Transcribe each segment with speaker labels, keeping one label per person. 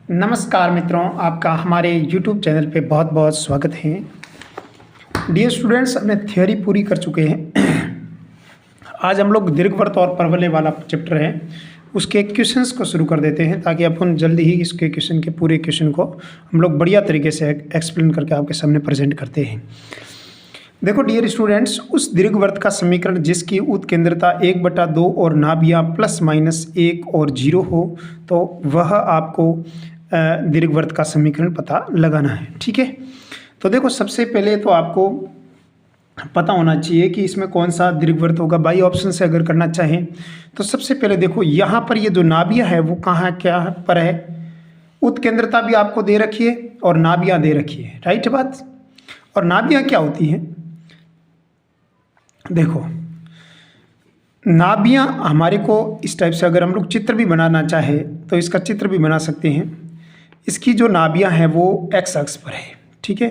Speaker 1: नमस्कार मित्रों, आपका हमारे YouTube चैनल पे बहुत बहुत स्वागत है। डियर स्टूडेंट्स, हमने थ्योरी पूरी कर चुके हैं। आज हम लोग दीर्घवृत्त और परवलय वाला चैप्टर है, उसके क्वेश्चंस को शुरू कर देते हैं ताकि अपन जल्दी ही इसके क्वेश्चन के पूरे क्वेश्चन को हम लोग बढ़िया तरीके से एक्सप्लेन करके आपके सामने प्रेजेंट करते हैं। देखो डियर स्टूडेंट्स, उस दीर्घवृत्त का समीकरण जिसकी उत्केंद्रता 1/2 और नाभियाँ +-1 और 0 हो, तो वह आपको दीर्घवृत्त का समीकरण पता लगाना है। ठीक है, तो देखो सबसे पहले तो आपको पता होना चाहिए कि इसमें कौन सा दीर्घवृत्त होगा। बाई ऑप्शन से अगर करना चाहें तो सबसे पहले देखो यहाँ पर ये जो नाभियाँ है वो कहाँ क्या पर है। उत्केंद्रता भी आपको दे रखी है और नाभियाँ दे रखी है, राइट बात। और नाभियाँ क्या होती हैं, देखो नाभियाँ हमारे को इस टाइप से, अगर हम लोग चित्र भी बनाना चाहे तो इसका चित्र भी बना सकते हैं। इसकी जो नाभियाँ हैं वो एक्स अक्ष पर है, ठीक है,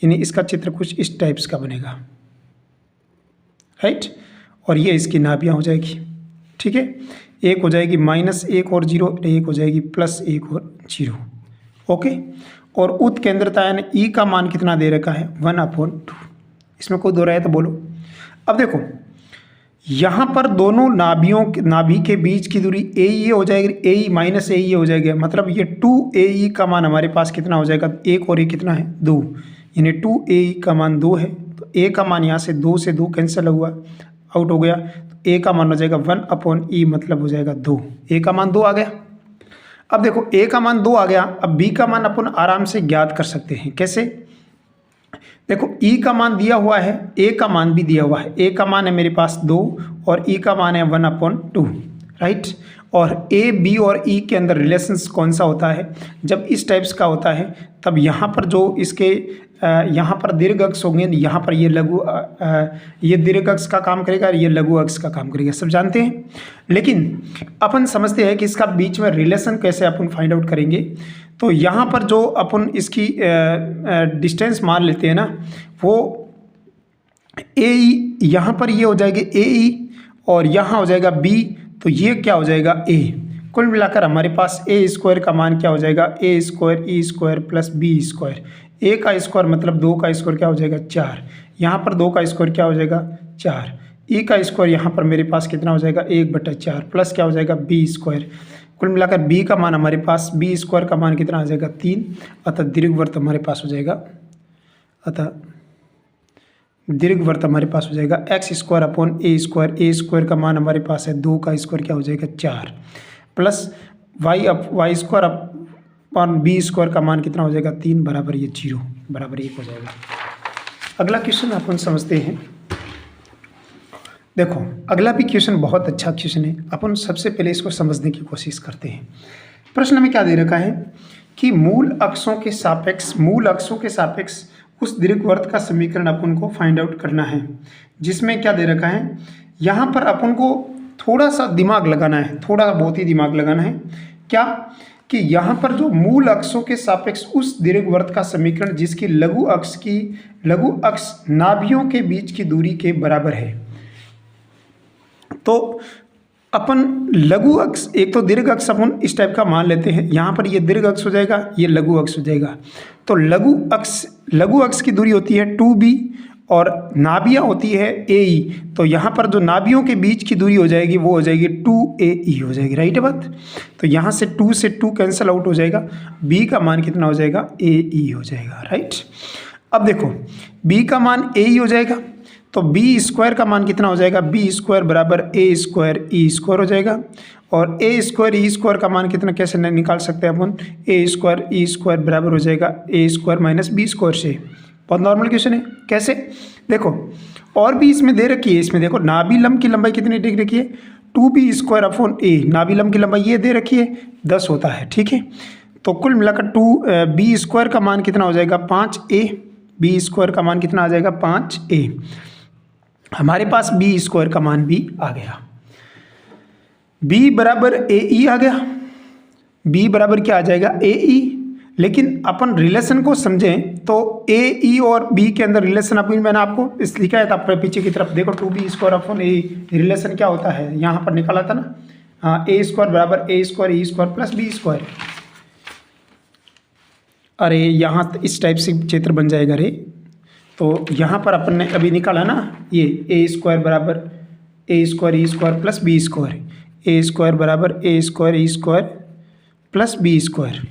Speaker 1: यानी इसका चित्र कुछ इस टाइप्स का बनेगा, राइट। और ये इसकी नाभियाँ हो जाएगी, ठीक है। एक हो जाएगी -1 और 0, एक हो जाएगी +1 और 0, ओके। और उत्केंद्रता यानी ई का मान कितना दे रखा है, 1/2। इसमें कोई दो राय तो बोलो। अब देखो यहाँ पर दोनों नाभि के बीच की दूरी AE हो जाएगी, AE माइनस AE हो जाएगा, मतलब ये 2AE का मान हमारे पास कितना हो जाएगा, 1 और ये कितना है 2, यानी 2AE का मान 2 है। तो A का मान यहाँ से 2 कैंसिल हुआ, आउट हो गया, तो A का मान हो जाएगा 1/E, मतलब हो जाएगा 2। A का मान 2 आ गया। अब देखो A का मान 2 आ गया, अब B का मान अपन आराम से ज्ञात कर सकते हैं। कैसे, देखो E का मान दिया हुआ है, A का मान भी दिया हुआ है। A का मान है मेरे पास 2 और E का मान है 1/2, राइट। और A, B और E के अंदर रिलेशंस कौन सा होता है, जब इस टाइप्स का होता है तब यहाँ पर जो इसके यहाँ पर दीर्घ अक्ष होंगे, यहाँ पर ये दीर्घ अक्ष का काम करेगा और ये लघु अक्ष का काम करेगा, सब जानते हैं। लेकिन अपन समझते हैं कि इसका बीच में रिलेशन कैसे अपन फाइंड आउट करेंगे। तो यहाँ पर जो अपन इसकी डिस्टेंस मान लेते हैं ना, वो AE, यहाँ पर ये हो जाएगी AE और यहाँ हो जाएगा B, तो ये क्या हो जाएगा A। कुल मिलाकर हमारे पास A² का मान क्या हो जाएगा, A² E² + B²। A का स्क्वायर मतलब 2 का स्क्वायर क्या हो जाएगा 4, यहाँ पर 2 का स्क्वायर क्या हो जाएगा 4, E का स्क्वायर यहाँ पर मेरे पास कितना हो जाएगा 1/4 प्लस क्या हो जाएगा B²। कुल मिलाकर B का मान हमारे पास, B² का मान कितना आ जाएगा 3, अतः दीर्घवृत्त हमारे पास हो जाएगा, x² का मान हमारे पास है 2 का स्क्वायर क्या हो जाएगा 4 प्लस y² का मान कितना हो जाएगा 3 बराबर ये 0 बराबर 1 हो जाएगा। अगला क्वेश्चन अपन समझते हैं। देखो अगला भी क्वेश्चन बहुत अच्छा क्वेश्चन है, अपन सबसे पहले इसको समझने की कोशिश करते हैं। प्रश्न में क्या दे रखा है कि मूल अक्षों के सापेक्ष उस दीर्घवृत्त का समीकरण अपन को फाइंड आउट करना है, जिसमें क्या दे रखा है, यहाँ पर अपन को थोड़ा सा दिमाग लगाना है, थोड़ा बहुत ही दिमाग लगाना है। क्या कि यहाँ पर जो मूल अक्षों के सापेक्ष उस दीर्घवृत्त का समीकरण जिसकी लघु अक्ष नाभियों के बीच की दूरी के बराबर है। तो अपन लघु अक्ष, एक तो दीर्घ अक्ष अपन इस टाइप का मान लेते हैं, यहाँ पर ये दीर्घ अक्ष हो जाएगा, ये लघु अक्ष हो जाएगा। तो लघु अक्ष की दूरी होती है 2B और नाभियाँ होती है AE। तो यहाँ पर जो नाभियों के बीच की दूरी हो जाएगी वो हो जाएगी 2AE हो जाएगी, राइट बात। तो यहाँ से 2 से 2 कैंसिल आउट हो जाएगा, B का मान कितना हो जाएगा AE हो जाएगा, राइट। अब देखो B का मान AE हो जाएगा, तो B² का मान कितना हो जाएगा, B² बराबर A² E² हो जाएगा। और A² E² का मान कितना कैसे निकाल सकते हैं अपन, A² E² बराबर हो जाएगा A² - B² से। बहुत नॉर्मल क्वेश्चन है। कैसे, देखो और भी इसमें दे रखी है, इसमें देखो नाभि लंब की लंबाई कितनी दे रखी है, 2B²/A। नाभि लंब की लंबाई ये दे रखी है 10 होता है, ठीक है। तो कुल मिलाकर B² का मान कितना हो जाएगा 5A, B² का मान कितना आ जाएगा 5A। हमारे पास B² का मान भी आ गया, B बराबर AE आ गया, B बराबर क्या आ जाएगा AE। लेकिन अपन रिलेशन को समझें तो AE और B के अंदर रिलेशन अभी मैंने आपको इस लिखा है था पीछे की तरफ, देखो 2B² रिलेशन क्या होता है यहाँ पर निकाला था ना, A² बराबर A² E² + B²। अरे यहाँ इस टाइप से क्षेत्र बन जाएगा रे। तो यहाँ पर अपन ने अभी निकाला ना, ये ए स्क्वायर बराबर a square E square plus b square, a square बराबर a square E square plus b square.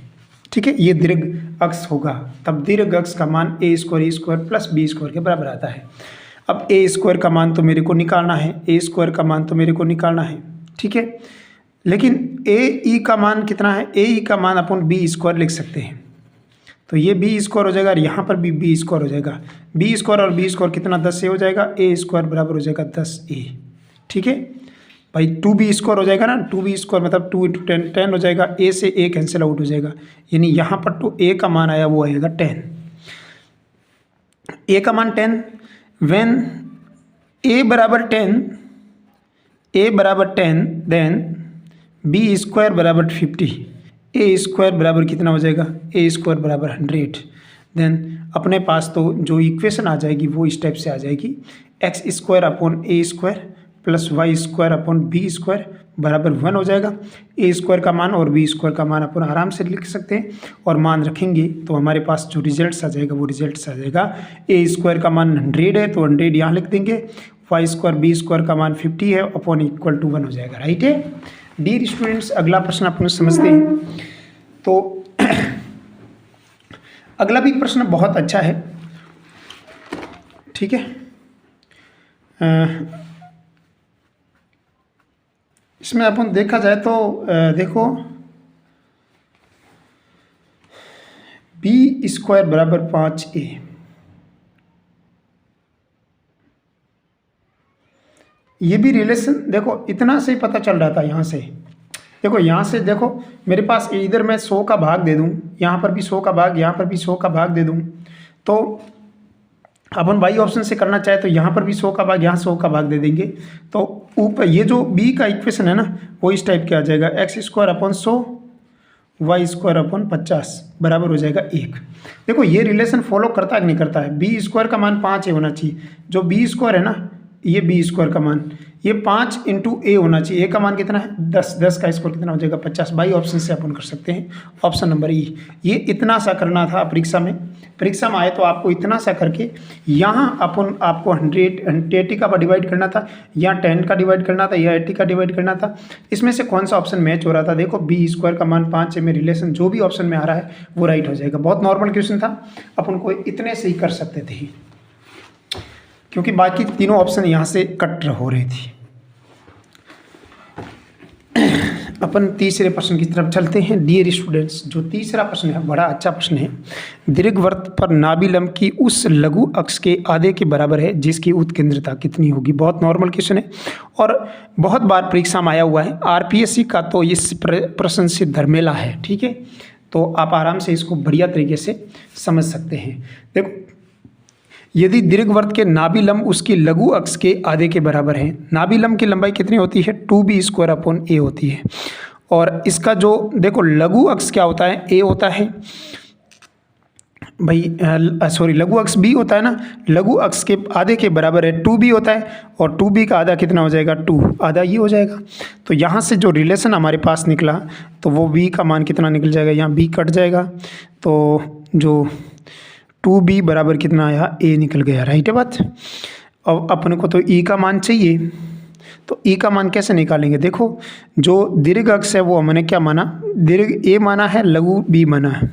Speaker 1: ठीक है, ये दीर्घ अक्ष होगा, तब दीर्घ अक्ष का मान ए square E square plus b square के बराबर आता है। अब ए स्क्वायर का मान तो मेरे को निकालना है, ए स्क्वायर का मान तो मेरे को निकालना है। ठीक है, लेकिन ए ई का मान कितना है, ए ई का मान अपन बी स्क्वायर लिख सकते हैं। तो ये बी स्क्वायर हो जाएगा और यहाँ पर भी बी स्क्वायर हो जाएगा। बी स्क्वायर और बी स्क्वायर कितना 10 से हो जाएगा, ए स्क्वायर बराबर हो जाएगा 10a। ठीक है भाई, 2b स्क्वायर हो जाएगा ना, 2b स्क्वायर मतलब 2 × 10 10 हो जाएगा, a से a कैंसिल आउट हो जाएगा, यानी यहाँ पर तो a का मान आया वो आएगा 10। a का मान 10 व्हेन a बराबर 10 देन b स्क्वायर बराबर 50, ए स्क्वायर बराबर कितना हो जाएगा, ए स्क्वायर बराबर 100। देन अपने पास तो जो इक्वेशन आ जाएगी वो इस टाइप से आ जाएगी, x square upon a square plus Y square upon b square बराबर 1 हो जाएगा। ए स्क्वायर का मान और बी स्क्वायर का मान अपन आराम से लिख सकते हैं और मान रखेंगे तो हमारे पास जो रिजल्ट्स आ जाएगा वो रिजल्ट्स आ जाएगा। ए स्क्वायर का मान 100 है तो 100 यहाँ लिख देंगे, वाई स्क्वायर बी स्क्वायर का मान 50 है अपॉन इक्वल टू 1 हो जाएगा। राइट है डियर स्टूडेंट्स, अगला प्रश्न अपन समझते हैं। तो अगला भी प्रश्न बहुत अच्छा है। ठीक है, इसमें अपन देखा जाए तो देखो बी स्क्वायर बराबर 5a, ये भी रिलेशन देखो इतना से ही पता चल रहा था। यहाँ से देखो, यहाँ से देखो मेरे पास इधर मैं 100 का भाग दे दूँ, यहाँ पर भी 100 का भाग, यहाँ पर भी 100 का भाग दे दूँ, तो अपन बाई ऑप्शन से करना चाहे तो यहाँ पर भी 100 का भाग, यहाँ 100 का भाग दे देंगे। तो ऊपर ये जो बी का इक्वेशन है ना वो इस टाइप के आ जाएगा, X square upon 100 Y square upon 50 बराबर हो जाएगा 1। देखो ये रिलेशन फॉलो करता है कि नहीं करता है, बी स्क्वायर का मान 5 होना चाहिए, जो बी स्क्वायर है ना ये बी स्क्वायर का मान ये 5 × a होना चाहिए। a का मान कितना है 10, 10 का स्क्वायर कितना हो जाएगा 50। बाई ऑप्शन से अपन कर सकते हैं, ऑप्शन नंबर ई। ये इतना सा करना था परीक्षा में आए तो आपको इतना सा करके यहाँ आपको 180 का डिवाइड करना था, यहाँ 10 का डिवाइड करना था, यहाँ 80 का डिवाइड करना था। इसमें से कौन सा ऑप्शन मैच हो रहा था, देखो बी स्क्वायर का मान 5 है में रिलेशन जो भी ऑप्शन में आ रहा है वो राइट हो जाएगा। बहुत नॉर्मल क्वेश्चन था, अपन को इतने से ही कर सकते थे क्योंकि बाकी तीनों ऑप्शन यहाँ से कट हो रही थी। अपन तीसरे प्रश्न की तरफ चलते हैं डियर स्टूडेंट्स। जो तीसरा प्रश्न है बड़ा अच्छा प्रश्न है। दीर्घवृत्त पर नाभि लंब की उस लघु अक्ष के आधे के बराबर है जिसकी उत्केंद्रता कितनी होगी। बहुत नॉर्मल क्वेश्चन है और बहुत बार परीक्षा में आया हुआ है। आरपीएससी का तो इस प्रश्न से धर्मेला है। ठीक है, तो आप आराम से इसको बढ़िया तरीके से समझ सकते हैं। देखो, यदि दीर्घवृत्त के नाभि लंब उसकी लघु अक्ष के आधे के बराबर है, नाभि लंब की लंबाई कितनी होती है 2b स्क्वायर अपॉन a होती है। और इसका जो देखो लघु अक्ष क्या होता है, a होता है भाई, सॉरी लघु अक्ष b होता है ना, लघु अक्ष के आधे के बराबर है 2b होता है और 2b का आधा कितना हो जाएगा 2, आधा ये हो जाएगा। तो यहाँ से जो रिलेशन हमारे पास निकला तो वो b का मान कितना निकल जाएगा, यहाँ b कट जाएगा तो जो 2b बराबर कितना आया a निकल गया। राइट है बात। अब अपने को तो e का मान चाहिए, तो e का मान कैसे निकालेंगे। देखो जो दीर्घ अक्ष है वो हमने क्या माना, दीर्घ a माना है, लघु b माना है,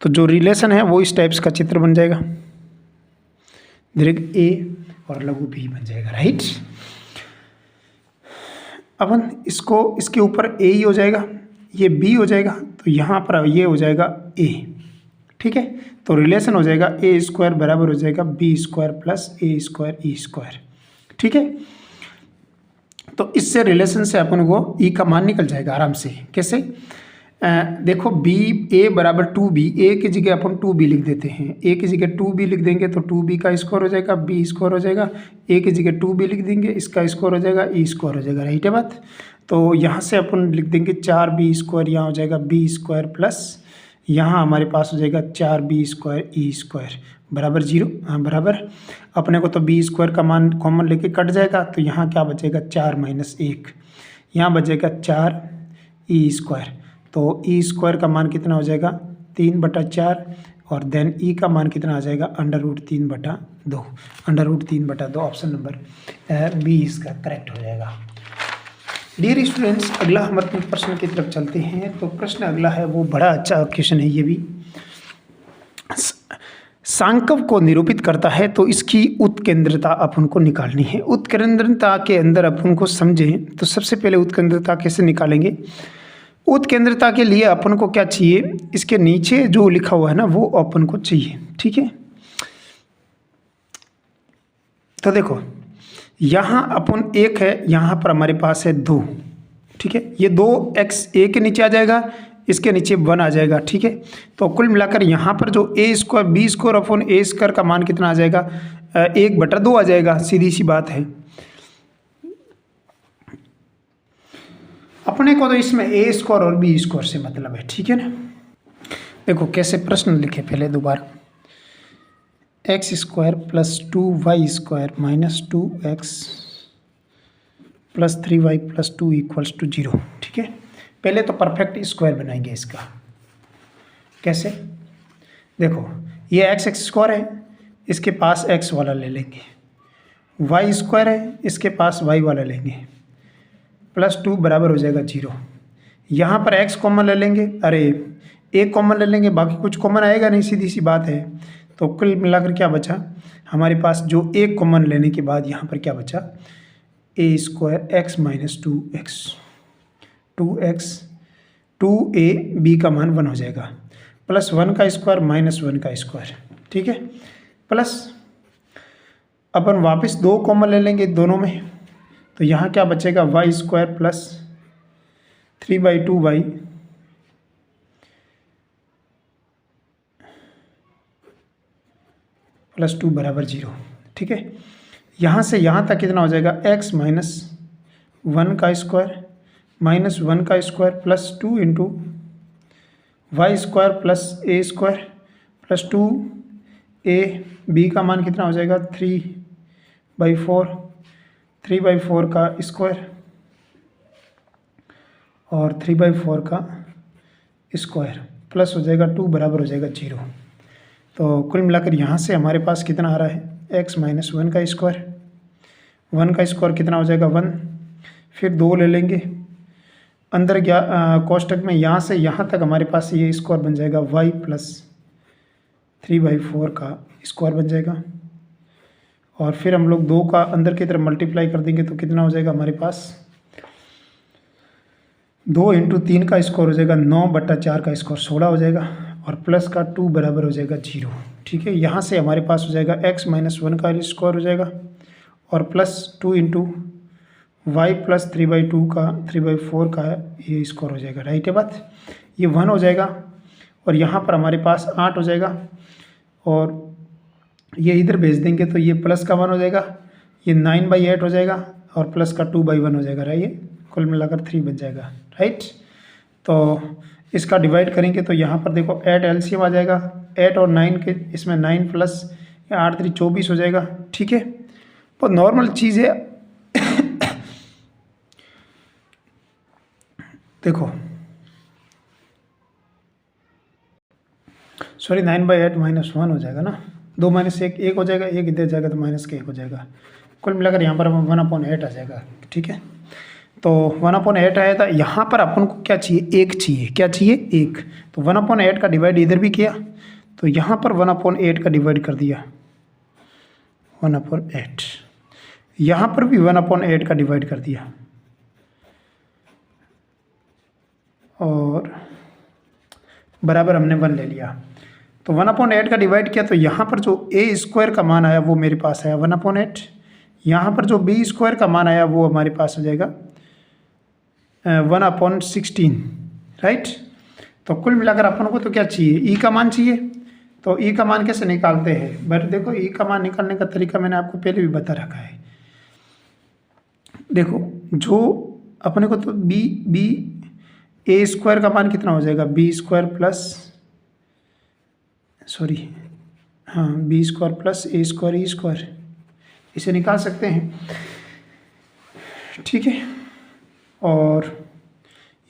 Speaker 1: तो जो रिलेशन है वो इस टाइप्स का चित्र बन जाएगा, दीर्घ a और लघु b बन जाएगा। राइट, अपन इसको इसके ऊपर a ही हो जाएगा, ये b हो जाएगा, तो यहाँ पर ये हो जाएगा a। ठीक है, तो रिलेशन हो जाएगा a स्क्वायर बराबर हो जाएगा b square plus a square e square. ठीक है, तो इससे रिलेशन से अपन को e का मान निकल जाएगा आराम से। कैसे, देखो b a बराबर 2b, a की जगह अपन 2b लिख देते हैं, a की जगह 2b लिख देंगे तो 2b का स्क्वायर हो जाएगा, b स्क्वायर हो जाएगा, a की जगह 2b लिख देंगे, इसका स्क्वायर हो जाएगा, e स्क्वायर हो जाएगा। राइट है बात। तो यहाँ से अपन लिख देंगे 4b स्क्वायर, यहाँ हो जाएगा b स्क्वायर प्लस यहाँ हमारे पास हो जाएगा 4b स्क्वायर e स्क्वायर बराबर 0। हाँ बराबर, अपने को तो b स्क्वायर का मान कॉमन लेके कट जाएगा, तो यहाँ क्या बचेगा 4 - 1, यहाँ बचेगा 4 e स्क्वायर। तो ई स्क्वायर का मान कितना हो जाएगा 3/4 और देन ई का मान कितना आ जाएगा √3/2। √3/2 ऑप्शन नंबर बी इसका करेक्ट हो जाएगा। डियर स्टूडेंट्स, अगला हम अपने प्रश्न की तरफ चलते हैं। तो प्रश्न अगला है वो बड़ा अच्छा क्वेश्चन है। ये भी सांकव को निरूपित करता है, तो इसकी उत्केंद्रता अपन को निकालनी है। उत्केंद्रता के अंदर अपन को समझें तो सबसे पहले उत्केंद्रता कैसे निकालेंगे। उत्केंद्रता के लिए अपन को क्या चाहिए, इसके नीचे जो लिखा हुआ है ना वो अपन को चाहिए। ठीक है, तो देखो यहाँ अपन एक है, यहाँ पर हमारे पास है 2। ठीक है, ये 2x ए के नीचे आ जाएगा, इसके नीचे 1 आ जाएगा। ठीक है, तो कुल मिलाकर यहाँ पर जो a² b² अपॉन a² का मान कितना आ जाएगा 1/2 आ जाएगा। सीधी सी बात है। अपने को तो इसमें a² और b² से मतलब है। ठीक है ना, देखो कैसे प्रश्न लिखे पहले दोबारा। x² + 2y² - 2x + 3y + 2 = 0। ठीक है, पहले तो परफेक्ट स्क्वायर बनाएंगे इसका। कैसे, देखो ये x² है, इसके पास x वाला ले लेंगे, y² है, इसके पास y वाला लेंगे, +2 बराबर हो जाएगा 0। यहाँ पर x कॉमन ले लेंगे, अरे एक कॉमन ले लेंगे, बाकी कुछ कॉमन आएगा नहीं, सीधी सी बात है। तो कुल मिलाकर क्या बचा हमारे पास, जो एक कॉमन लेने के बाद यहाँ पर क्या बचा a² x - 2x 2x 2ab का मान 1 हो जाएगा, +1 का स्क्वायर -1 का स्क्वायर। ठीक है, प्लस अपन वापस 2 कॉमन ले लेंगे दोनों में, तो यहाँ क्या बचेगा y² + 3/2y + 2 = 0। ठीक है, यहाँ से यहाँ तक कितना हो जाएगा x - 1 का स्क्वायर -1 का स्क्वायर +2 × y² + a² + 2ab का मान कितना हो जाएगा 3/4 3/4 का स्क्वायर और 3/4 का स्क्वायर प्लस हो जाएगा 2 बराबर हो जाएगा 0। तो कुल मिलाकर यहाँ से हमारे पास कितना आ रहा है x - 1 का स्क्वायर, 1 का स्क्वायर कितना हो जाएगा 1, फिर 2 ले लेंगे अंदर कोष्टक में, यहाँ से यहाँ तक हमारे पास ये स्क्वायर बन जाएगा y + 3/4 का स्क्वायर बन जाएगा, और फिर हम लोग 2 का अंदर की तरफ मल्टीप्लाई कर देंगे तो कितना हो जाएगा हमारे पास 2 × 3 का स्क्वायर हो जाएगा 9/4 का स्क्वायर 16 हो जाएगा, और प्लस का 2 बराबर हो जाएगा 0। ठीक है, यहाँ से हमारे पास हो जाएगा x - 1 का स्क्वायर हो जाएगा और +2 × y + 3/2 का 3/4 का ये स्क्वायर हो जाएगा। राइट है बात, ये 1 हो जाएगा और यहाँ पर हमारे पास 8 हो जाएगा, और ये इधर भेज देंगे तो ये प्लस का 1 हो जाएगा, ये 9/8 हो जाएगा और प्लस का 2/1 हो जाएगा। राइट, कुल मिलाकर 3 बन जाएगा। राइट, तो इसका डिवाइड करेंगे तो यहाँ पर देखो 8 एलसीएम आ जाएगा, 8 और 9 के, इसमें 9 + 8 3 24 हो जाएगा। ठीक है, तो नॉर्मल चीज़ है। देखो सॉरी 9/8 - 1 हो जाएगा ना, 2 - 1 1 हो जाएगा, 1 इधर जाएगा तो -1 हो जाएगा। कुल मिलाकर यहाँ पर 1/8 आ जाएगा। ठीक है, तो 1/8 आया था, यहाँ पर अपन को क्या चाहिए 1 चाहिए, क्या चाहिए 1, तो 1/8 का डिवाइड इधर भी किया तो यहाँ पर 1/8 का डिवाइड कर दिया 1/8, यहाँ पर भी 1/8 का डिवाइड कर दिया, और बराबर हमने 1 ले लिया। तो 1/8 का डिवाइड किया तो यहाँ पर जो a² का मान आया वो मेरे पास आया 1/8, यहाँ पर जो b² का मान आया वो हमारे पास हो जाएगा 1/16। राइट, तो कुल मिलाकर अपन को तो क्या चाहिए e का मान चाहिए, तो e का मान कैसे निकालते हैं, बट देखो e का मान निकालने का तरीका मैंने आपको पहले भी बता रखा है। देखो जो अपने को तो a² का मान कितना हो जाएगा b² + a², इसे निकाल सकते हैं। ठीक है, और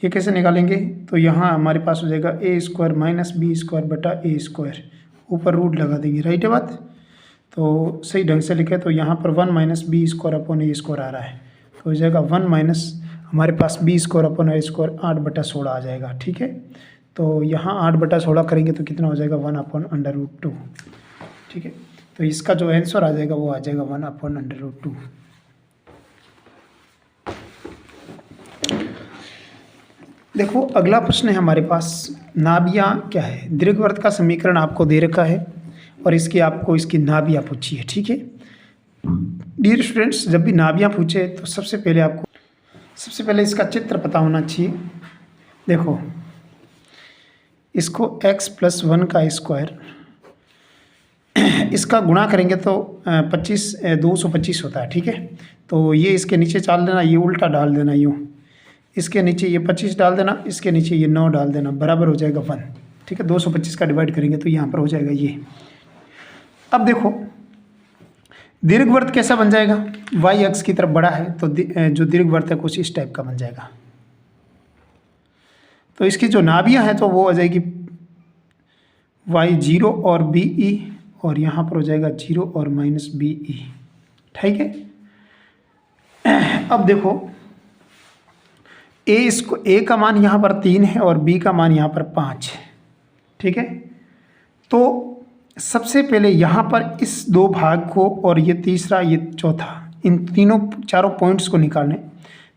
Speaker 1: ये कैसे निकालेंगे? तो यहाँ हमारे पास हो जाएगा a square minus B square बटा ए स्क्वायर, ऊपर रूट लगा देंगे, राइट है बात। तो सही ढंग से लिखे तो यहाँ पर 1 minus B square upon a square आ रहा है, तो हो जाएगा 1 माइनस हमारे पास B square upon a square 8/16 आ जाएगा, ठीक है। तो यहाँ 8/16 करेंगे तो कितना हो जाएगा 1/√2, ठीक है। तो इसका जो आंसर आ जाएगा वो आ जाएगा 1/√2। देखो अगला प्रश्न है हमारे पास, नाभियाँ क्या है? दीर्घवृत्त का समीकरण आपको दे रखा है और इसकी नाभियाँ पूछी है, ठीक है। डियर स्टूडेंट्स, जब भी नाभियाँ पूछे तो सबसे पहले इसका चित्र पता होना चाहिए। देखो इसको x + 1 का स्क्वायर, इसका गुणा करेंगे तो 225 होता है, ठीक है। तो ये इसके नीचे डाल देना, ये उल्टा डाल देना, यूँ इसके नीचे ये 25 डाल देना, इसके नीचे ये 9 डाल देना, बराबर हो जाएगा 1, ठीक है। 225 का डिवाइड करेंगे तो यहाँ पर हो जाएगा ये। अब देखो दीर्घवृत्त कैसा बन जाएगा? y अक्ष की तरफ बड़ा है तो जो दीर्घवृत्त है कुछ इस टाइप का बन जाएगा। तो इसकी जो नाभियाँ हैं तो वो आ जाएगी y0 और BE, और यहाँ पर हो जाएगा 0 और -BE, ठीक है। अब देखो a का मान यहाँ पर 3 है और b का मान यहाँ पर 5 है, ठीक है। तो सबसे पहले यहाँ पर इस दो भाग को और ये तीसरा ये चौथा, इन चारों पॉइंट्स को निकालने,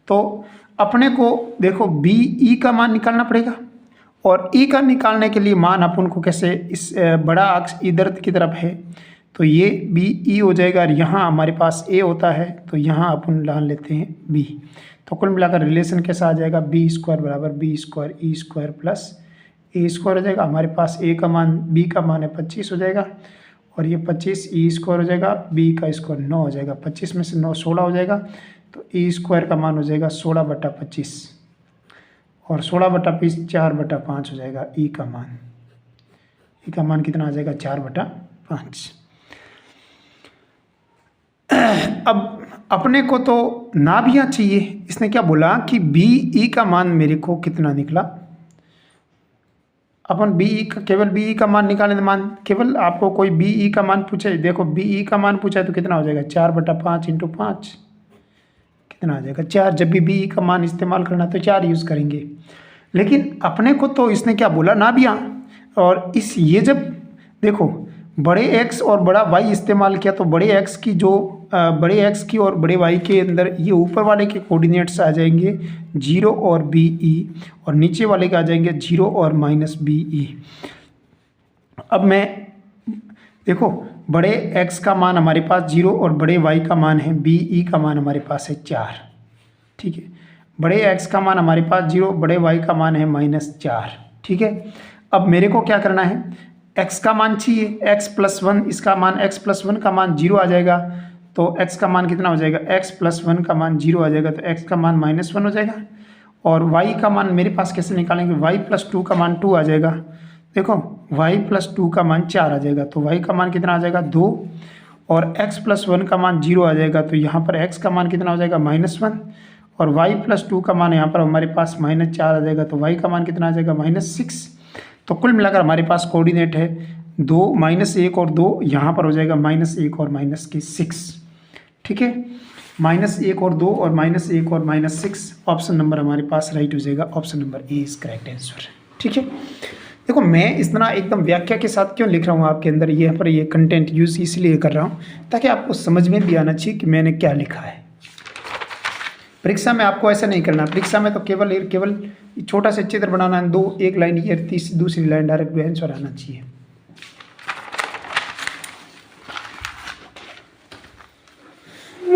Speaker 1: तो अपने को देखो BE का मान निकालना पड़ेगा, और E का निकालने के लिए मान अपन को कैसे, इस बड़ा अक्ष इधर की तरफ है तो ये BE हो जाएगा, और यहाँ हमारे पास A होता है तो यहाँ अपन मान लेते हैं B। तो कुल मिलाकर रिलेशन कैसा आ जाएगा? b² = b² E² plus A² हो जाएगा। हमारे पास A का मान, B का मान है 25 हो जाएगा, और ये 25 E² हो जाएगा, B का स्क्वायर 9 हो जाएगा, 25 में से 9 16 हो जाएगा, तो E² का मान हो जाएगा 16/25, और 16/20 4/5 हो जाएगा E का मान। E का मान कितना आ जाएगा? 4/5। अब अपने को तो नाभियाँ चाहिए, इसने क्या बोला कि BE का मान मेरे को कितना निकला। अपन BE का, केवल BE का मान निकालें तो मान, केवल आपको कोई BE का मान पूछे, देखो BE का मान पूछा है तो कितना हो जाएगा? 4/5 × 5 कितना आ जाएगा? 4। जब भी BE का मान इस्तेमाल करना तो 4 यूज़ करेंगे। लेकिन अपने को तो इसने क्या बोला? नाभियाँ, और ये जब देखो बड़े X और बड़ा Y इस्तेमाल किया तो बड़े X की और बड़े Y के अंदर ये ऊपर वाले के कोऑर्डिनेट्स आ जाएंगे 0 और BE, और नीचे वाले के आ जाएंगे 0 और -BE। अब मैं देखो बड़े X का मान हमारे पास 0 और बड़े Y का मान है, BE का मान हमारे पास है 4, ठीक है। बड़े X का मान हमारे पास 0, बड़े Y का मान है -4, ठीक है। अब मेरे को क्या करना है? x का मान चाहिए, x + 1, इसका मान x + 1 का मान 0 आ जाएगा, तो x का मान कितना हो जाएगा? x + 1 का मान 0 आ जाएगा, तो x का मान -1 हो जाएगा। और y का मान मेरे पास कैसे निकालेंगे? y + 2 का मान 2 आ जाएगा। देखो y + 2 का मान 4 आ जाएगा, तो y का मान कितना आ जाएगा? 2, और x + 1 का मान 0 आ जाएगा, तो यहाँ पर x का मान कितना हो जाएगा? -1, और y + 2 का मान यहाँ पर हमारे पास -4 आ जाएगा, तो y का मान कितना आ जाएगा? -6। तो कुल मिलाकर हमारे पास कोऑर्डिनेट है 2 -1 और 2, यहाँ पर हो जाएगा -1 और -6, ठीक है। -1 और 2 और -1 और -6, ऑप्शन नंबर हमारे पास राइट हो जाएगा, option number A is correct answer, ठीक है। देखो मैं इस तरह एकदम व्याख्या के साथ क्यों लिख रहा हूँ आपके अंदर, यहाँ पर ये कंटेंट यूज़ इसलिए कर रहा हूँ ताकि आपको समझ में भी आना चाहिए कि मैंने क्या लिखा है। परीक्षा में आपको ऐसा नहीं करना, परीक्षा में तो केवल छोटा सा चित्र बनाना है, 2 एक लाइन ये, दूसरी लाइन डायरेक्ट आंसर आना चाहिए।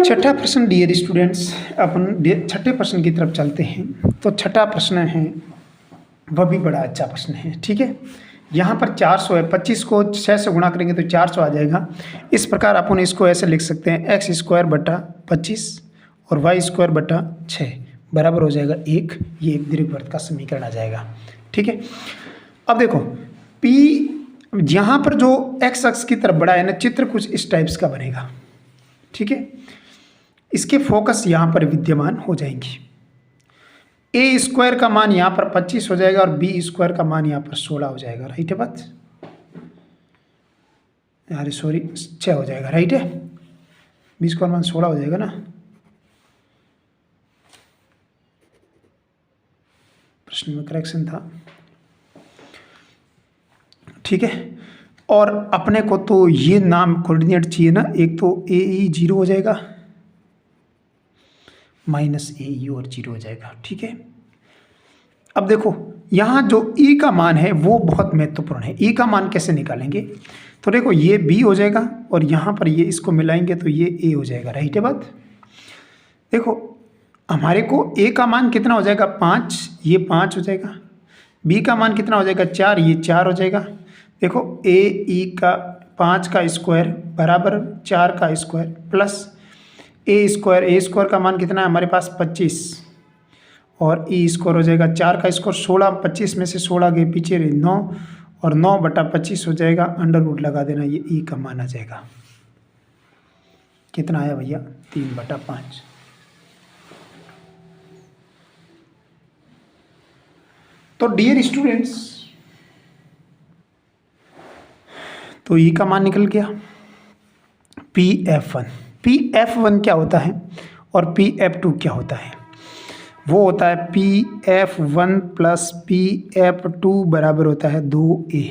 Speaker 1: छठा प्रश्न डियर स्टूडेंट्स, अपन छठे प्रश्न की तरफ चलते हैं। तो छठा प्रश्न है वह भी बड़ा अच्छा प्रश्न है, ठीक है। यहाँ पर 400 है, 25 को 6 से गुणा करेंगे तो 400 आ जाएगा। इस प्रकार अपन इसको ऐसे लिख सकते हैं x² / 25 और y² / 6 बराबर हो जाएगा 1। ये एक दीर्घवृत्त का समीकरण आ जाएगा, ठीक है। अब देखो P यहाँ पर जो x अक्ष की तरफ बड़ा है ना, चित्र कुछ इस टाइप्स का बनेगा, ठीक है। इसके फोकस यहाँ पर विद्यमान हो जाएंगी। ए स्क्वायर का मान यहाँ पर 25 हो जाएगा और बी स्क्वायर का मान यहाँ पर 16 हो जाएगा, राइट है बात? अरे सॉरी 6 हो जाएगा, राइट है? बी स्क्वायर मान 16 हो जाएगा ना, प्रश्न में करेक्शन था, ठीक है। और अपने को तो ये नाम कोऑर्डिनेट चाहिए ना, एक तो ए ई 0 हो जाएगा माइनस ए ई और 0 हो जाएगा, ठीक है। अब देखो यहाँ जो ई का मान है वो बहुत महत्वपूर्ण है। ई का मान कैसे निकालेंगे? तो देखो ये बी हो जाएगा और यहाँ पर ये इसको मिलाएंगे तो ये ए हो जाएगा, राइट है बात? देखो हमारे को ए का मान कितना हो जाएगा 5, ये 5 हो जाएगा। बी का मान कितना हो जाएगा 4, ये 4 हो जाएगा। देखो ए ई का 5 का स्क्वायर बराबर 4 का स्क्वायर प्लस ए स्क्वायर का मान कितना है हमारे पास 25 और ई स्क्वायर हो जाएगा 4 का स्क्वायर 16, 25 में से 16 गए पीछे रहे 9 और 9/25 हो जाएगा, अंडर रूट लगा देना, ये ई का मान आ जाएगा। कितना आया भैया 3/5। तो डियर स्टूडेंट्स, तो ई का मान निकल गया PF1। PF1 क्या होता है और PF2 क्या होता है? वो होता है PF1 प्लस PF2 बराबर होता है 2A।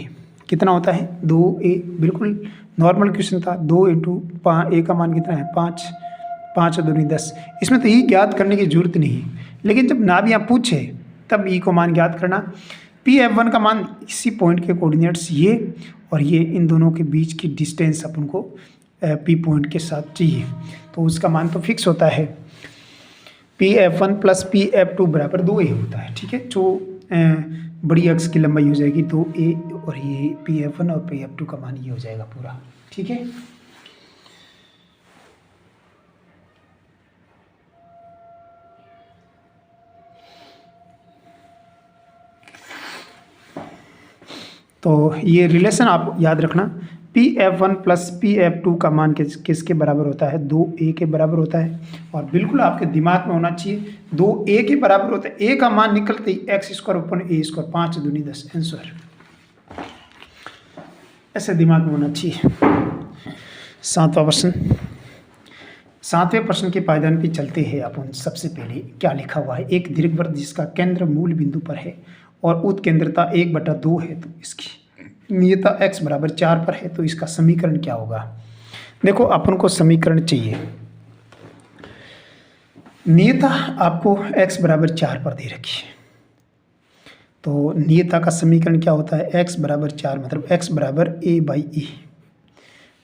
Speaker 1: कितना होता है 2A, बिल्कुल नॉर्मल क्वेश्चन था। 2 इंटू ए का मान कितना है 5, 5 और 2 10। इसमें तो ई ज्ञात करने की जरूरत नहीं है, लेकिन जब नाम यहाँ पूछे तब ई को मान ज्ञात करना। PF1 का मान इसी पॉइंट के कोऑर्डिनेट्स ये और ये, इन दोनों के बीच की डिस्टेंस अपन को P पॉइंट के साथ चाहिए, तो उसका मान तो फिक्स होता है PF1 प्लस PF2 बराबर 2A होता है, ठीक है। जो बड़ी अक्ष की लंबाई हो जाएगी 2A और ये PF1 और PF2 का मान ये हो जाएगा पूरा, ठीक है। तो ये रिलेशन आप याद रखना, PF1 प्लस PF2 का मान किसके बराबर होता है 2A के बराबर होता है। और बिल्कुल आपके दिमाग में होना चाहिए 2A के बराबर होता है। A का मान निकलते ही x square upon A square 5 दूनी 10 आंसर, ऐसे दिमाग में होना चाहिए। 7वां प्रश्न, 7वें प्रश्न के पायदान पे चलते हैं अपन। सबसे पहले क्या लिखा हुआ है, एक दीर्घवृत्त जिसका केंद्र मूल बिंदु पर है और उत्केंद्रता 1/2 है, तो इसकी नियता x बराबर 4 पर है, तो इसका समीकरण क्या होगा? देखो अपन को समीकरण चाहिए, नियता आपको x बराबर 4 पर दे रखी है, तो नियता का समीकरण क्या होता है x बराबर 4 मतलब x बराबर a/e।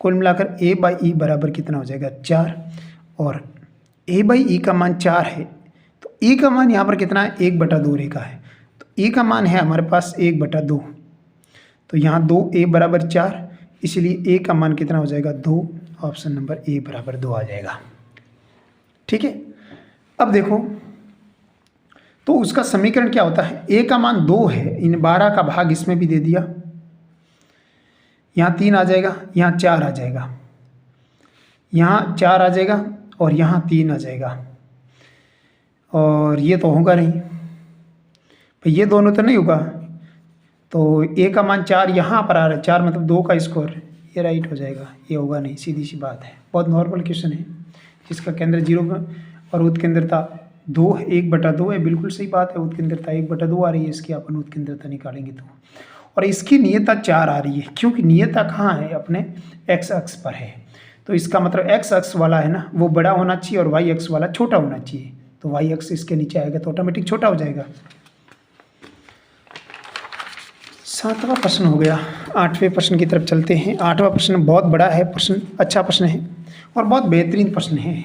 Speaker 1: कुल मिलाकर a/e बराबर कितना हो जाएगा 4 और a/e का मान 4 है, तो e का मान यहाँ पर कितना है 1/2 रेखा है, तो e का मान है हमारे पास 1/2, तो यहाँ 2a बराबर 4, इसलिए a का मान कितना हो जाएगा 2, ऑप्शन नंबर a बराबर 2 आ जाएगा, ठीक है। अब देखो तो उसका समीकरण क्या होता है, a का मान 2 है, इन 12 का भाग इसमें भी दे दिया, यहाँ 3 आ जाएगा, यहाँ 4 आ जाएगा, यहाँ 4 आ जाएगा और यहाँ 3 आ जाएगा, और ये तो होगा नहीं भाई, ये दोनों तो नहीं होगा, तो a का मान 4 यहाँ पर आ रहा है, 4 मतलब 2 का स्क्वायर, ये राइट हो जाएगा, ये होगा नहीं, सीधी सी बात है। बहुत नॉर्मल क्वेश्चन है जिसका केंद्र 0 और उत्केंद्रता 2 1/2 है, बिल्कुल सही बात है, उत्केंद्रता 1/2 आ रही है, इसकी अपन उत्केंद्रता निकालेंगे तो, और इसकी नियता 4 आ रही है, क्योंकि नियता कहाँ है अपने x अक्ष पर है, तो इसका मतलब x अक्ष वाला है ना वो बड़ा होना चाहिए और y अक्ष वाला छोटा होना चाहिए, तो y अक्ष इसके नीचे आएगा तो ऑटोमेटिक छोटा हो जाएगा। 7वां प्रश्न हो गया। 8वें प्रश्न की तरफ चलते हैं। 8वां प्रश्न बहुत बड़ा है, प्रश्न अच्छा प्रश्न है और बहुत बेहतरीन प्रश्न है।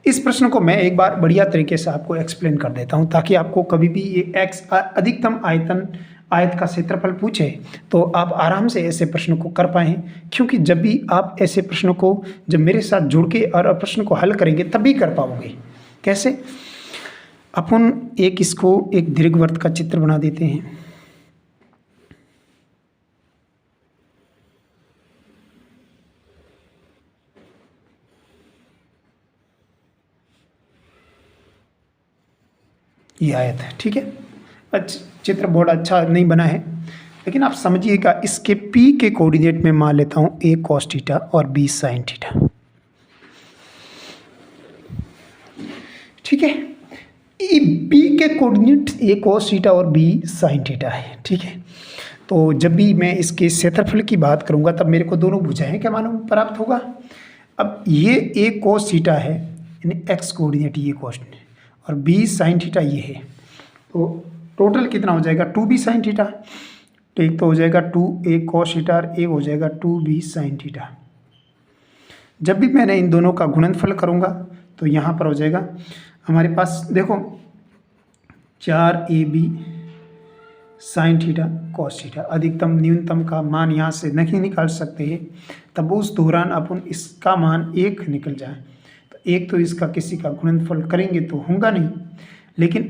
Speaker 1: इस प्रश्न को मैं एक बार बढ़िया तरीके से आपको एक्सप्लेन कर देता हूं, ताकि आपको कभी भी ये x अधिकतम आयत का क्षेत्रफल पूछे तो आप आराम से ऐसे प्रश्न को कर पाएँ, क्योंकि जब भी आप ऐसे प्रश्नों को जब मेरे साथ जुड़ के और प्रश्न को हल करेंगे तभी कर पाओगे। कैसे? अपन इसको एक दीर्घवृत्त का चित्र बना देते हैं। ये आयत है, ठीक है। अच्छा, चित्र बहुत अच्छा नहीं बना है, लेकिन आप समझिएगा इसके P के कोऑर्डिनेट में मान लेता हूँ A cos थीटा और B sin थीटा, ठीक है। B के कोऑर्डिनेट A cos थीटा और B sin थीटा है, ठीक है। तो जब भी मैं इसके क्षेत्रफल की बात करूँगा तब मेरे को दोनों भुजाएं क्या मालूम प्राप्त होगा। अब ये A cos थीटा है, यानी x कोऑर्डिनेट ये कोऑर्डिनेट, और B sin थीटा ये है, तो टोटल कितना हो जाएगा 2B sin थीटा। तो एक तो हो जाएगा 2A cos थीटा और एक हो जाएगा 2B sin थीटा। जब भी मैंने इन दोनों का गुणनफल करूँगा तो यहाँ पर हो जाएगा हमारे पास, देखो 4AB sin theta cos theta, अधिकतम न्यूनतम का मान यहाँ से नहीं निकाल सकते हैं, तब उस दौरान अपन इसका मान 1 निकल जाए, तो एक तो इसका किसी का गुणनफल करेंगे तो होगा नहीं, लेकिन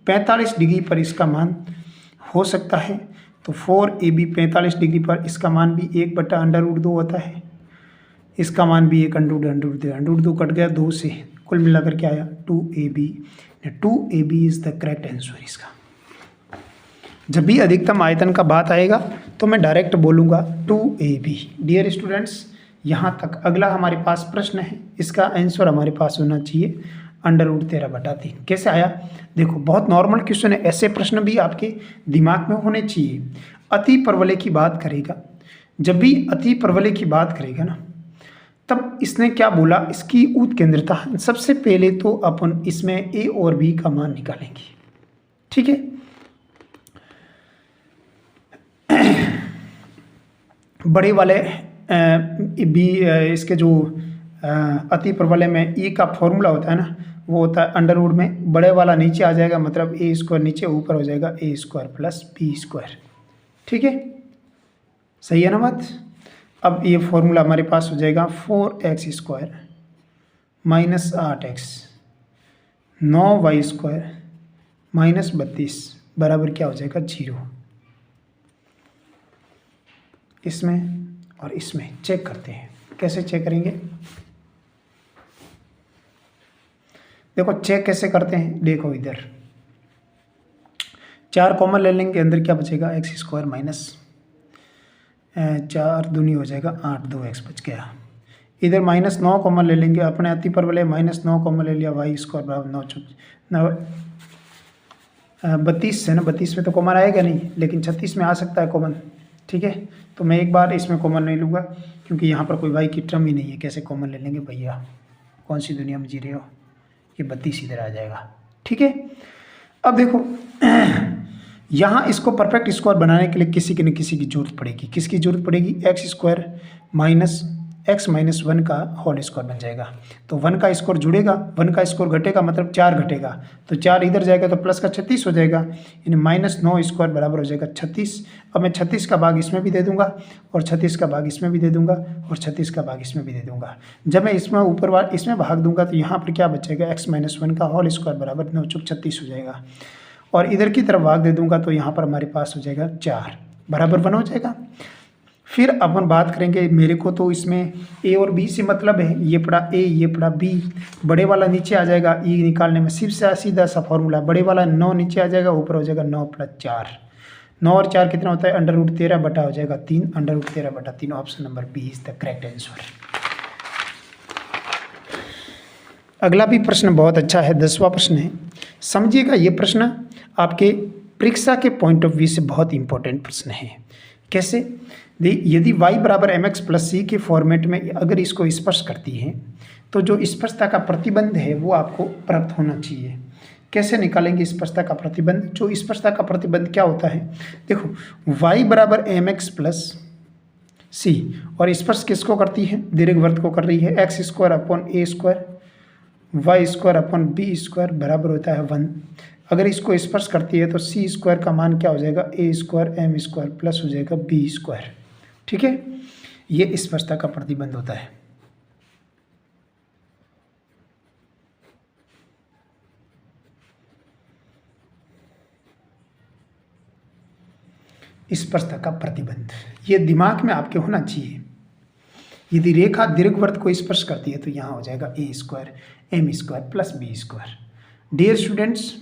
Speaker 1: 45 डिग्री पर इसका मान हो सकता है। तो 4AB 45 डिग्री पर इसका मान भी 1/√2 होता है, इसका मान भी 1/√2 कट गया 2 से, कुल मिलाकर के आया 2AB। 2AB is the correct answer इसका। जब भी अधिकतम आयतन का बात आएगा तो मैं डायरेक्ट बोलूँगा 2AB। डियर स्टूडेंट्स, यहाँ तक अगला हमारे पास प्रश्न है, इसका आंसर हमारे पास होना चाहिए √13/3। कैसे आया देखो, बहुत नॉर्मल क्वेश्चन है, ऐसे प्रश्न भी आपके दिमाग में होने चाहिए। अति परवलय की बात करेगा, जब भी अति परवलय की बात करेगा ना, तब इसने क्या बोला, इसकी उत्केंद्रता। सबसे पहले तो अपन इसमें A और B का मान निकालेंगे, ठीक है। बड़े वाले बी इसके जो अति परवलय में E का फॉर्मूला होता है ना, वो होता है अंडरवुड में, बड़े वाला नीचे आ जाएगा, मतलब A² नीचे, ऊपर हो जाएगा A² + B², ठीक है। सही है ना बात। अब ये फॉर्मूला हमारे पास हो जाएगा 4x² - 8x 9y² - 32 बराबर क्या हो जाएगा 0। इसमें और इसमें चेक करते हैं, कैसे चेक करेंगे, देखो चेक कैसे करते हैं। देखो इधर 4 कॉमन ले लेंगे, अंदर क्या बचेगा x² - 4 दूनी हो जाएगा 8, 2x बच गया। इधर -9 कॉमन ले लेंगे, अपने अति परवलय -9 कॉमन ले लिया, y² बराबर 9 32 है ना, 32 में तो कॉमन आएगा नहीं, लेकिन 36 में आ सकता है कॉमन, ठीक है। तो मैं एक बार इसमें कॉमन नहीं लूँगा, क्योंकि यहाँ पर कोई y की टर्म ही नहीं है, कैसे कॉमन ले लेंगे भैया, कौन सी दुनिया में जी रहे हो। ये 32 इधर आ जाएगा, ठीक है। अब देखो यहाँ इसको परफेक्ट स्क्वायर बनाने के लिए किसी न किसी की जरूरत पड़ेगी। किसकी जरूरत पड़ेगी, x² - x - 1 का होल स्क्वायर बन जाएगा। तो 1 का स्क्वायर जुड़ेगा, 1 का स्क्वायर घटेगा, मतलब 4 घटेगा, तो 4 इधर जाएगा तो प्लस का 36 हो जाएगा, यानी -9² बराबर हो जाएगा 36। अब मैं 36 का भाग इसमें भी दे दूंगा, और 36 का भाग इसमें भी दे दूंगा, और 36 का भाग इसमें भी दे दूंगा। जब मैं इसमें ऊपर वाला इसमें भाग दूंगा तो यहाँ पर क्या बचेगा, x - 1 का होल स्क्वायर बराबर 9 × 36 हो जाएगा, और इधर की तरफ भाग दे दूंगा तो यहाँ पर हमारे पास हो जाएगा 4 बराबर 1 हो जाएगा। फिर अपन बात करेंगे, मेरे को तो इसमें A और B से मतलब है, ये पड़ा A ये पड़ा B, बड़े वाला नीचे आ जाएगा, E निकालने में सिर्फ सीधा सा फॉर्मूला, बड़े वाला 9 नीचे आ जाएगा, ऊपर हो जाएगा 9 + 4, 9 और 4 कितना होता है √13 बटा हो जाएगा 3, √13/3। Option number B is the correct answer. अगला भी प्रश्न बहुत अच्छा है, 10वां प्रश्न है। समझिएगा, ये प्रश्न आपके परीक्षा के पॉइंट ऑफ व्यू से बहुत इंपॉर्टेंट प्रश्न है। कैसे, यदि y = mx + c के फॉर्मेट में अगर इसको स्पर्श करती है तो जो स्पर्शता का प्रतिबंध है वो आपको प्राप्त होना चाहिए। कैसे निकालेंगे स्पर्शता का प्रतिबंध। जो स्पर्शता का प्रतिबंध क्या होता है, देखो y = mx + c, और स्पर्श किसको करती है, दीर्घवृत्त को कर रही है, x² / a² y² / b² बराबर होता है 1। अगर इसको स्पर्श करती है तो c² का मान क्या हो जाएगा a² m² प्लस हो जाएगा b², ठीक है। ये स्पर्शता का प्रतिबंध होता है। स्पर्शता का प्रतिबंध ये दिमाग में आपके होना चाहिए। यदि रेखा दीर्घवृत्त को स्पर्श करती है तो यहाँ हो जाएगा a² m² plus b²। Dear students,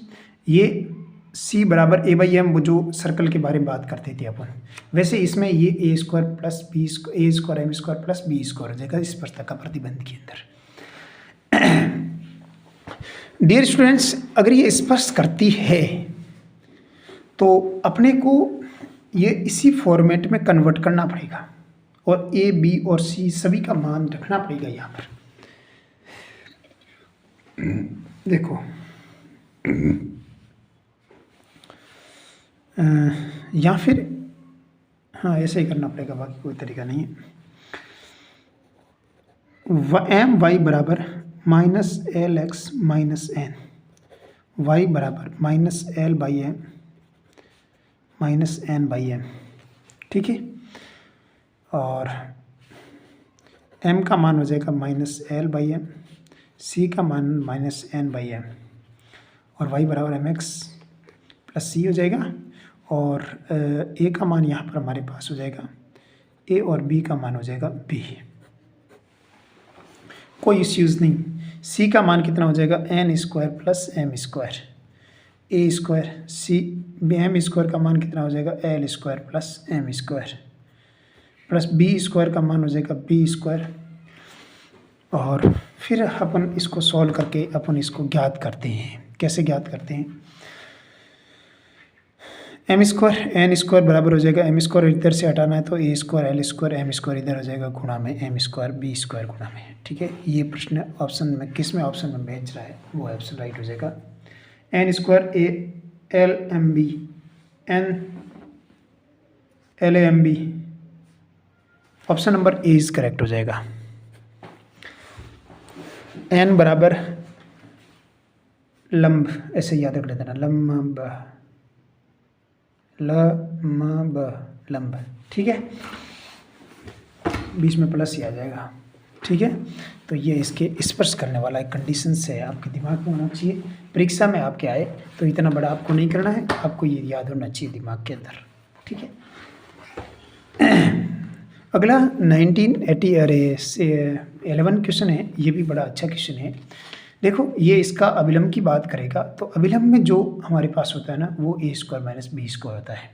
Speaker 1: ये c बराबर a बाई एम, वो जो सर्कल के बारे में बात करते थे अपन, वैसे इसमें ये a square plus b square, a square m square plus b square हो जाएगा स्पर्शता का प्रतिबंध के अंदर। डियर स्टूडेंट्स, अगर ये स्पर्श करती है तो अपने को ये इसी फॉर्मेट में कन्वर्ट करना पड़ेगा और ए बी और सी सभी का मान रखना पड़ेगा यहाँ पर। देखो या फिर हाँ ऐसे ही करना पड़ेगा, बाकी कोई तरीका नहीं है। एम वाई बराबर minus l x minus n, y बराबर minus l by m minus n by m, ठीक है। और m का मान हो जाएगा minus l by m, c का मान माइनस एन बाई एम, और y बराबर एम एक्स प्लस सी हो जाएगा। और a का मान यहाँ पर हमारे पास हो जाएगा a और b का मान हो जाएगा b, कोई इश्यूज़ नहीं। c का मान कितना हो जाएगा N square plus m square, a square c m square का मान कितना हो जाएगा l square plus m square, plus b square का मान हो जाएगा बी स्क्वायर। और फिर अपन इसको सॉल्व करके अपन इसको ज्ञात करते हैं। कैसे ज्ञात करते हैं? एम स्क्वायर एन स्क्वायर बराबर हो जाएगा, एम स्क्वायर इधर से हटाना है तो a square l square m square इधर हो जाएगा गुणा में एम स्क्वायर बी स्क्वायर गुणा में, ठीक है। ये प्रश्न ऑप्शन में किस में ऑप्शन में भेज रहा है वो ऑप्शन राइट हो जाएगा। N square A L M B N L A M B, option number A is correct हो जाएगा। एन बराबर लंब, ऐसे याद रख लेते ना, लंब लंब, ठीक है, बीच में प्लस ही आ जाएगा, ठीक है। तो ये इसके स्पर्श करने वाला एक कंडीशन से आपके दिमाग में होना चाहिए। परीक्षा में आपके आए तो इतना बड़ा आपको नहीं करना है, आपको ये याद होना चाहिए दिमाग के अंदर, ठीक है। अगला 11 क्वेश्चन है, ये भी बड़ा अच्छा क्वेश्चन है। देखो ये इसका अभिलंब की बात करेगा तो अभिलंब में जो हमारे पास होता है ना वो ए स्क्वायर माइनस बी स्क्वायर होता है।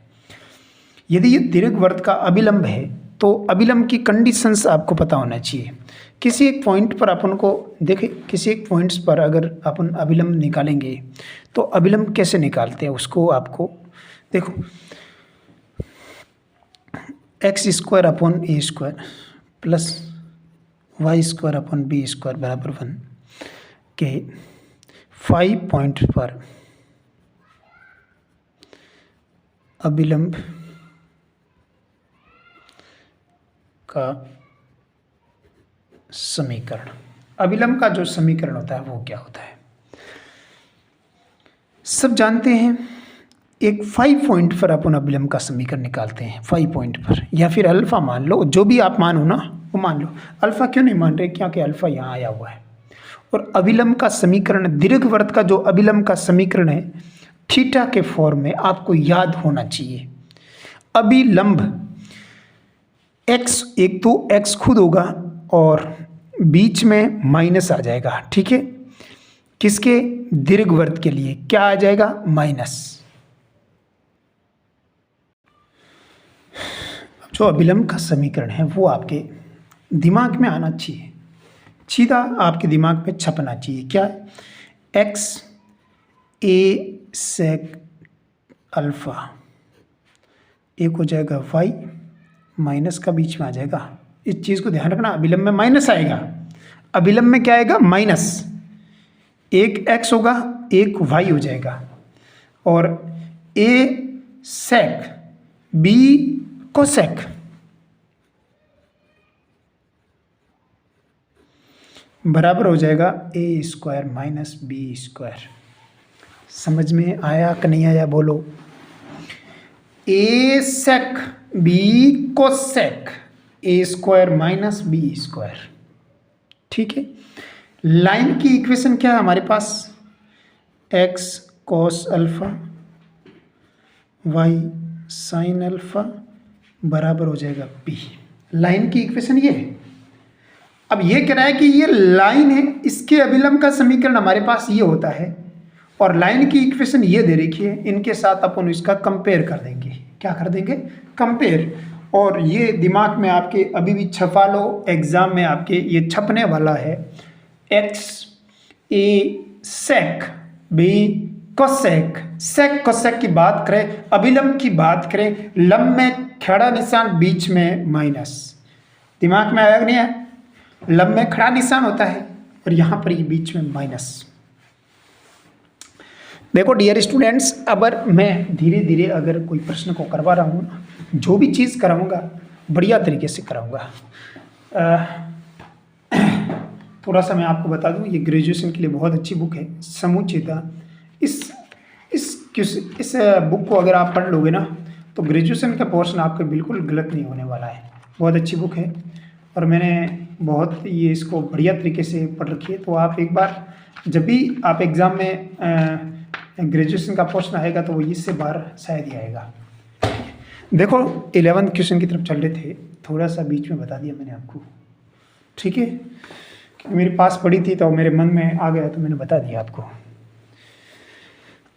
Speaker 1: यदि ये दीर्घवृत्त का अभिलंब है तो अभिलंब की कंडीशंस आपको पता होना चाहिए। किसी एक पॉइंट पर अपन को देखें, किसी एक पॉइंट्स पर अगर अपन अभिलंब निकालेंगे तो अभिलंब कैसे निकालते हैं उसको आपको देखो, x square upon a square plus Y square upon b square बराबर 1 के 5 पॉइंट पर अभिलंब का समीकरण, अभिलंब का जो समीकरण होता है वो क्या होता है? सब जानते हैं, एक 5 पॉइंट पर अपन अभिलंब का समीकरण निकालते हैं 5 पॉइंट पर, या फिर अल्फा मान लो, जो भी आप मानो ना वो मान लो। अल्फा क्यों नहीं मान रहे? क्योंकि अल्फा यहाँ आया हुआ है। और अभिलंब का समीकरण, दीर्घवृत्त का जो अभिलंब का समीकरण है थीटा के फॉर्म में आपको याद होना चाहिए। अभिलंब x, एक तो x खुद होगा और बीच में माइनस आ जाएगा, ठीक है। किसके? दीर्घवृत्त के लिए क्या आ जाएगा? माइनस। जो अभिलंब का समीकरण है वो आपके दिमाग में आना चाहिए, सीधा आपके दिमाग में छपना चाहिए। क्या है? एक्स ए सेक अल्फा, एक हो जाएगा वाई, माइनस का बीच में आ जाएगा। इस चीज़ को ध्यान रखना, अभिलंब में माइनस आएगा, अभिलंब में क्या आएगा? माइनस। एक एक्स होगा, एक वाई हो जाएगा, और ए सेक बी कोसेक, बराबर हो जाएगा a square minus B square. समझ में आया कि नहीं आया? बोलो। A sec b cosec a square minus B square, ठीक है। लाइन की इक्वेशन क्या है हमारे पास? X cos alpha y sine alpha बराबर हो जाएगा बी। लाइन की इक्वेशन ये है। अब ये कह रहा है कि ये लाइन है, इसके अभिलंब का समीकरण हमारे पास ये होता है, और लाइन की इक्वेशन ये दे रखी है, इनके साथ अपन इसका कंपेयर कर देंगे। क्या कर देंगे? कंपेयर। और ये दिमाग में आपके अभी भी छपा लो, एग्जाम में आपके ये छपने वाला है। एक्स ए सेक, बी कोसेक। सेक कोसेक की बात करें, अभिलंब की बात करें, लंब में खड़ा निशान, बीच में माइनस। दिमाग में आया नहीं है? लंब में खड़ा निशान होता है और यहां पर ये बीच में माइनस। देखो डियर स्टूडेंट्स, अगर मैं धीरे धीरे अगर कोई प्रश्न को करवा रहा हूँ ना, जो भी चीज़ कराऊंगा बढ़िया तरीके से कराऊंगा। थोड़ा सा मैं आपको बता दूं, ये ग्रेजुएशन के लिए बहुत अच्छी बुक है समुचिता। इस बुक को अगर आप पढ़ लोगे ना तो ग्रेजुएशन का पोर्शन आपका बिल्कुल गलत नहीं होने वाला है। बहुत अच्छी बुक है और मैंने बहुत ये इसको बढ़िया तरीके से पढ़ रखी है। तो आप एक बार जब भी आप एग्ज़ाम में ग्रेजुएशन का पोर्शन आएगा तो वो इससे बाहर शायद ही आएगा। देखो 11th क्वेश्चन की तरफ चल रहे थे, थोड़ा सा बीच में बता दिया मैंने आपको, ठीक है? मेरे पास पड़ी थी तो मेरे मन में आ गया तो मैंने बता दिया आपको।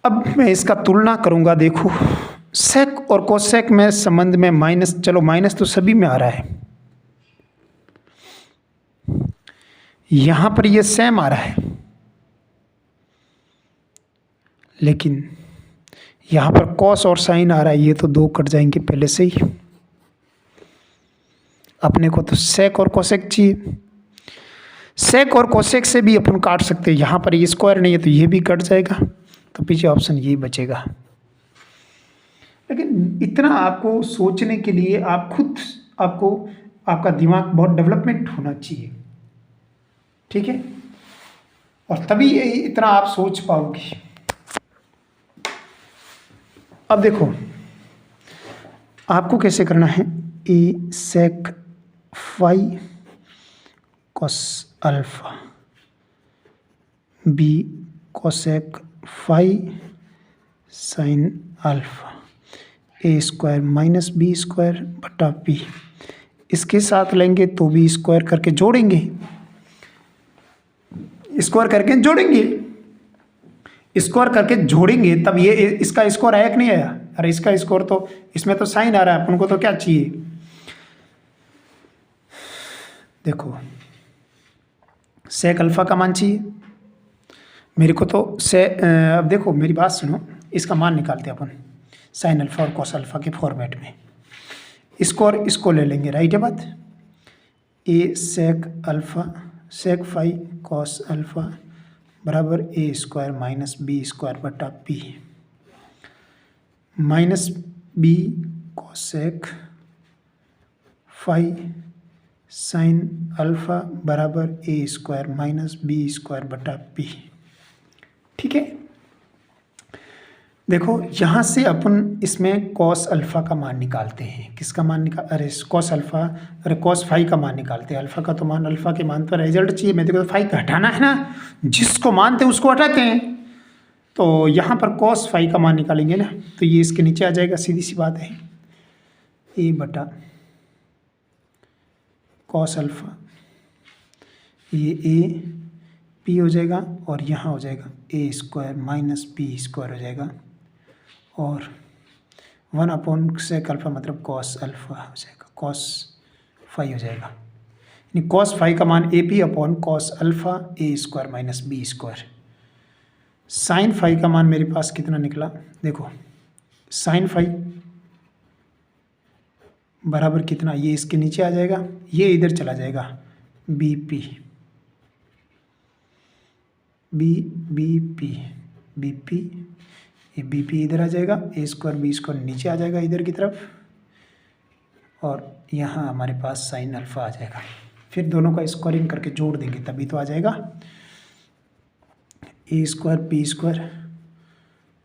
Speaker 1: अब मैं इसका तुलना करूंगा। देखो सेक और कोसेक में संबंध में माइनस, चलो माइनस तो सभी में आ रहा है, यहां पर ये सेम आ रहा है, लेकिन यहां पर कॉस और साइन आ रहा है, ये तो दो कट जाएंगे पहले से ही। अपने को तो सेक और कोसेक चाहिए। सेक और कोसेक से भी अपन काट सकते हैं, यहाँ पर ये स्क्वायर नहीं है तो ये भी कट जाएगा, तो पीछे ऑप्शन यही बचेगा। लेकिन इतना आपको सोचने के लिए आपका दिमाग बहुत डेवलपमेंट होना चाहिए, ठीक है? और तभी इतना आप सोच पाओगे। अब देखो आपको कैसे करना है। A sec phi cos alpha, b cosec phi sine alpha, A square minus B square बटा पी। इसके साथ लेंगे तो भी स्क्वायर करके जोड़ेंगे, स्क्वायर करके जोड़ेंगे तब ये इसका स्कोर आया कि नहीं आया? अरे इसका स्कोर तो, इसमें तो साइन आ रहा है, अपन को तो क्या चाहिए? देखो सेक अल्फा का मान चाहिए मेरे को तो अब देखो मेरी बात सुनो, इसका मान निकालते हैं अपन साइन अल्फा और कॉस अल्फा के फॉर्मेट में। इसको ले लेंगे, राइट है बात? A sec alpha sec phi cos alpha बराबर a square minus B square बटा p, minus b cosec phi sine alpha बराबर a square minus B square बटा पी, ठीक है? देखो यहाँ से अपन इसमें कॉस अल्फा का मान निकालते हैं। किसका मान कॉस अल्फा, अरे कॉस फाई का मान निकालते हैं। अल्फा का तो मान, अल्फा के मान पर रिजल्ट चाहिए, मेरे को तो फाई का हटाना है ना, जिसको मानते हैं उसको हटाते हैं। तो यहाँ पर कॉस फाई का मान निकालेंगे ना तो ये इसके नीचे आ जाएगा, सीधी सी बात है, ए बटा कॉस अल्फा, ये ए पी हो जाएगा और यहाँ हो जाएगा a square minus B square हो जाएगा और 1 अपॉन सेक अल्फा मतलब कॉस अल्फा हो जाएगा, कॉस फाई हो जाएगा। यानी कॉस फाई का मान A P upon cos alpha A square minus B square. Sine phi का मान मेरे पास कितना निकला? देखो साइन फाई बराबर कितना, ये इसके नीचे आ जाएगा, ये इधर चला जाएगा, बी पी ये बी पी इधर आ जाएगा, ए स्क्वायर बी स्क्वायर नीचे आ जाएगा इधर की तरफ और यहाँ हमारे पास साइन अल्फा आ जाएगा। फिर दोनों का स्क्वायरिंग करके जोड़ देंगे तभी तो आ जाएगा a square p square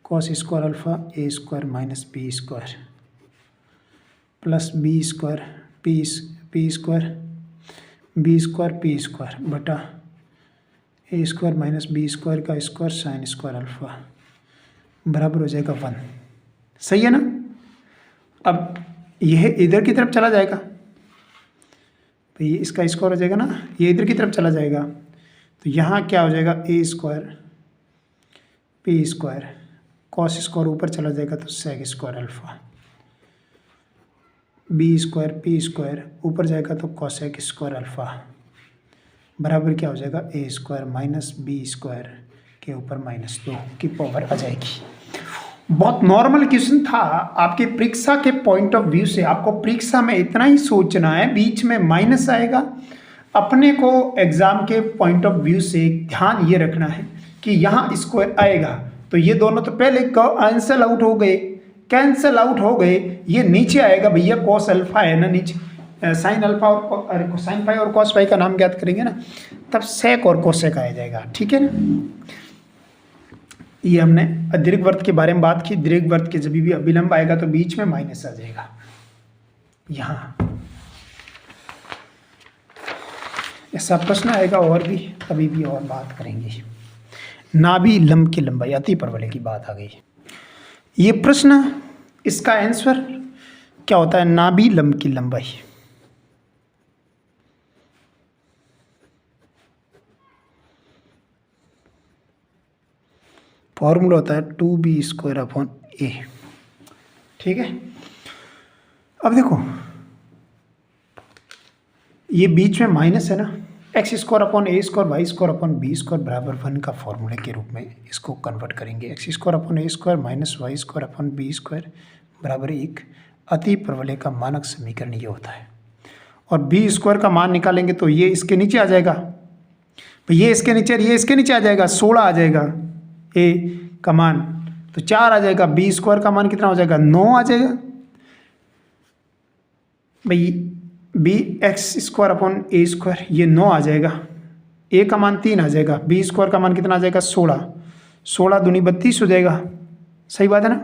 Speaker 1: cos square alpha A square minus B square plus b square p square b square p square बटा a square minus B square का स्क्वायर साइन स्क्वायर अल्फा बराबर हो जाएगा 1। सही है ना? अब यह इधर की तरफ चला जाएगा तो ये इसका स्क्वायर हो जाएगा ना, ये इधर की तरफ चला जाएगा तो यहाँ क्या हो जाएगा a square p square, cos square ऊपर चला जाएगा तो sec square alpha, b square p square ऊपर जाएगा तो कॉसेक स्क्वायर अल्फा बराबर क्या हो जाएगा, a square minus B square के ऊपर -2 की पावर आ जाएगी। बहुत नॉर्मल क्वेश्चन था आपके परीक्षा के पॉइंट ऑफ व्यू से। आपको परीक्षा में इतना ही सोचना है, बीच में माइनस आएगा। अपने को एग्जाम के पॉइंट ऑफ व्यू से ध्यान ये रखना है कि यहाँ स्क्वायर आएगा तो ये दोनों तो पहले कैंसल आउट हो गए, कैंसल आउट हो गए। ये नीचे आएगा भैया, कॉस अल्फा है ना नीचे, साइन अल्फा और साइन पाई और कॉस पाई का नाम ज्ञात करेंगे ना, तब सेक और कोसेक आ जाएगा। ठीक है ना। ये हमने दीर्घवृत्त के बारे में बात की। दीर्घवृत्त के जब भी अभिलंब आएगा तो बीच में माइनस आ जाएगा। यहाँ ऐसा प्रश्न आएगा और भी, अभी भी और बात करेंगे। नाभि लंब की लंबाई, अति परवलय की बात आ गई। ये प्रश्न, इसका आंसर क्या होता है, नाभि लंब की लंबाई। फॉर्मूला होता है 2b² a। ठीक है। अब देखो ये बीच में माइनस है ना, x² y² बराबर 1 का फॉर्मूले के रूप में इसको कन्वर्ट करेंगे। x² माइनस y² बराबर 1 अति परवलय का मानक समीकरण ये होता है। और b² का मान निकालेंगे तो ये इसके नीचे आ जाएगा, ये इसके नीचे आ जाएगा, 16 आ जाएगा a का मान, तो 4 आ जाएगा। b² का मान कितना हो जाएगा, 9 आ जाएगा भाई। bx² a² ये 9 आ जाएगा, a का मान 3 आ जाएगा, b² का मान कितना आ जाएगा, 16, 16 दूनी 32 हो जाएगा। सही बात है ना।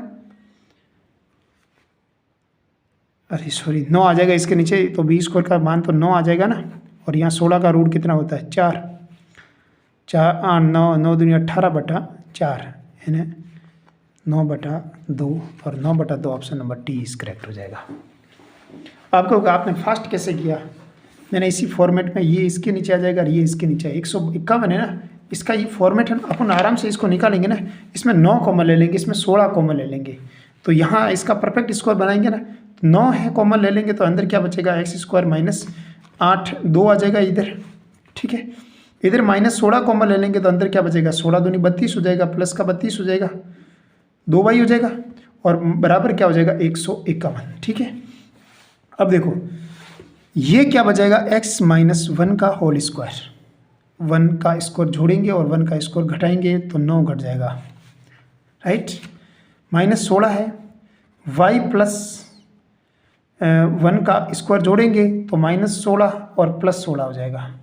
Speaker 1: अरे सॉरी, 9 आ जाएगा इसके नीचे, तो b² का मान तो 9 आ जाएगा ना। और यहाँ 16 का रूट कितना होता है, 4, 9 दूनी 18/4 है ना, 9/2 और 9/2 ऑप्शन नंबर डी इस करेक्ट हो जाएगा। आपको आपने फास्ट कैसे किया, मैंने इसी फॉर्मेट में, ये इसके नीचे आ जाएगा, ये इसके नीचे 151 है ना, इसका ये फॉर्मेट है। अपन आराम से इसको निकालेंगे ना, इसमें 9 कॉमन ले लेंगे, इसमें 16 कॉमन ले लेंगे, तो यहाँ इसका परफेक्ट स्क्वायर बनाएंगे ना, 9 है कॉमन ले लेंगे तो अंदर क्या बचेगा, x² माइनस 8 2 आ जाएगा इधर। ठीक है। इधर -16 कॉमन ले लेंगे तो अंदर क्या बचेगा, 16 दूनी 32 हो जाएगा, प्लस का 32 हो जाएगा, 2 बाई हो जाएगा और बराबर क्या हो जाएगा, 151। ठीक है। अब देखो ये क्या बचेगा, x माइनस 1 का होल स्क्वायर, 1 का स्क्वायर जोड़ेंगे और 1 का स्क्वायर घटाएंगे तो 9 घट जाएगा, राइट। -16 है, y प्लस 1 का स्क्वायर जोड़ेंगे तो -16 और +16 हो जाएगा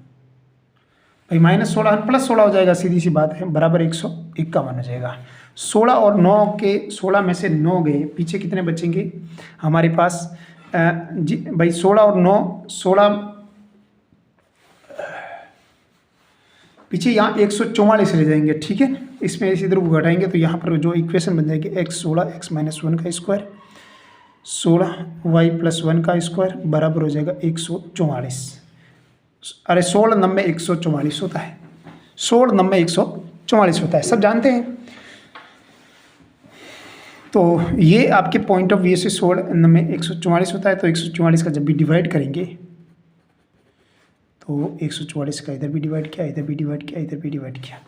Speaker 1: भाई, -16 +16 हो जाएगा, सीधी सी बात है, बराबर 151 हो जाएगा। 16 और 9 के 16 में से 9 गए, पीछे कितने बचेंगे हमारे पास जी भाई, 16 और 9, 16 पीछे यहाँ 144 ले जाएंगे। ठीक है। इसमें इसी तरह को घटाएंगे तो यहाँ पर जो इक्वेशन बन जाएगी, x माइनस 1 का स्क्वायर 16 y प्लस 1 का स्क्वायर बराबर हो जाएगा 144। अरे 16 नंबे 144 होता है, 16 नंबे 144 होता है, सब जानते हैं। तो ये आपके पॉइंट ऑफ व्यू से 16 नंबे 144 होता है। तो 144 का जब भी डिवाइड करेंगे तो 144 का इधर भी डिवाइड किया, इधर भी डिवाइड किया, इधर भी डिवाइड किया,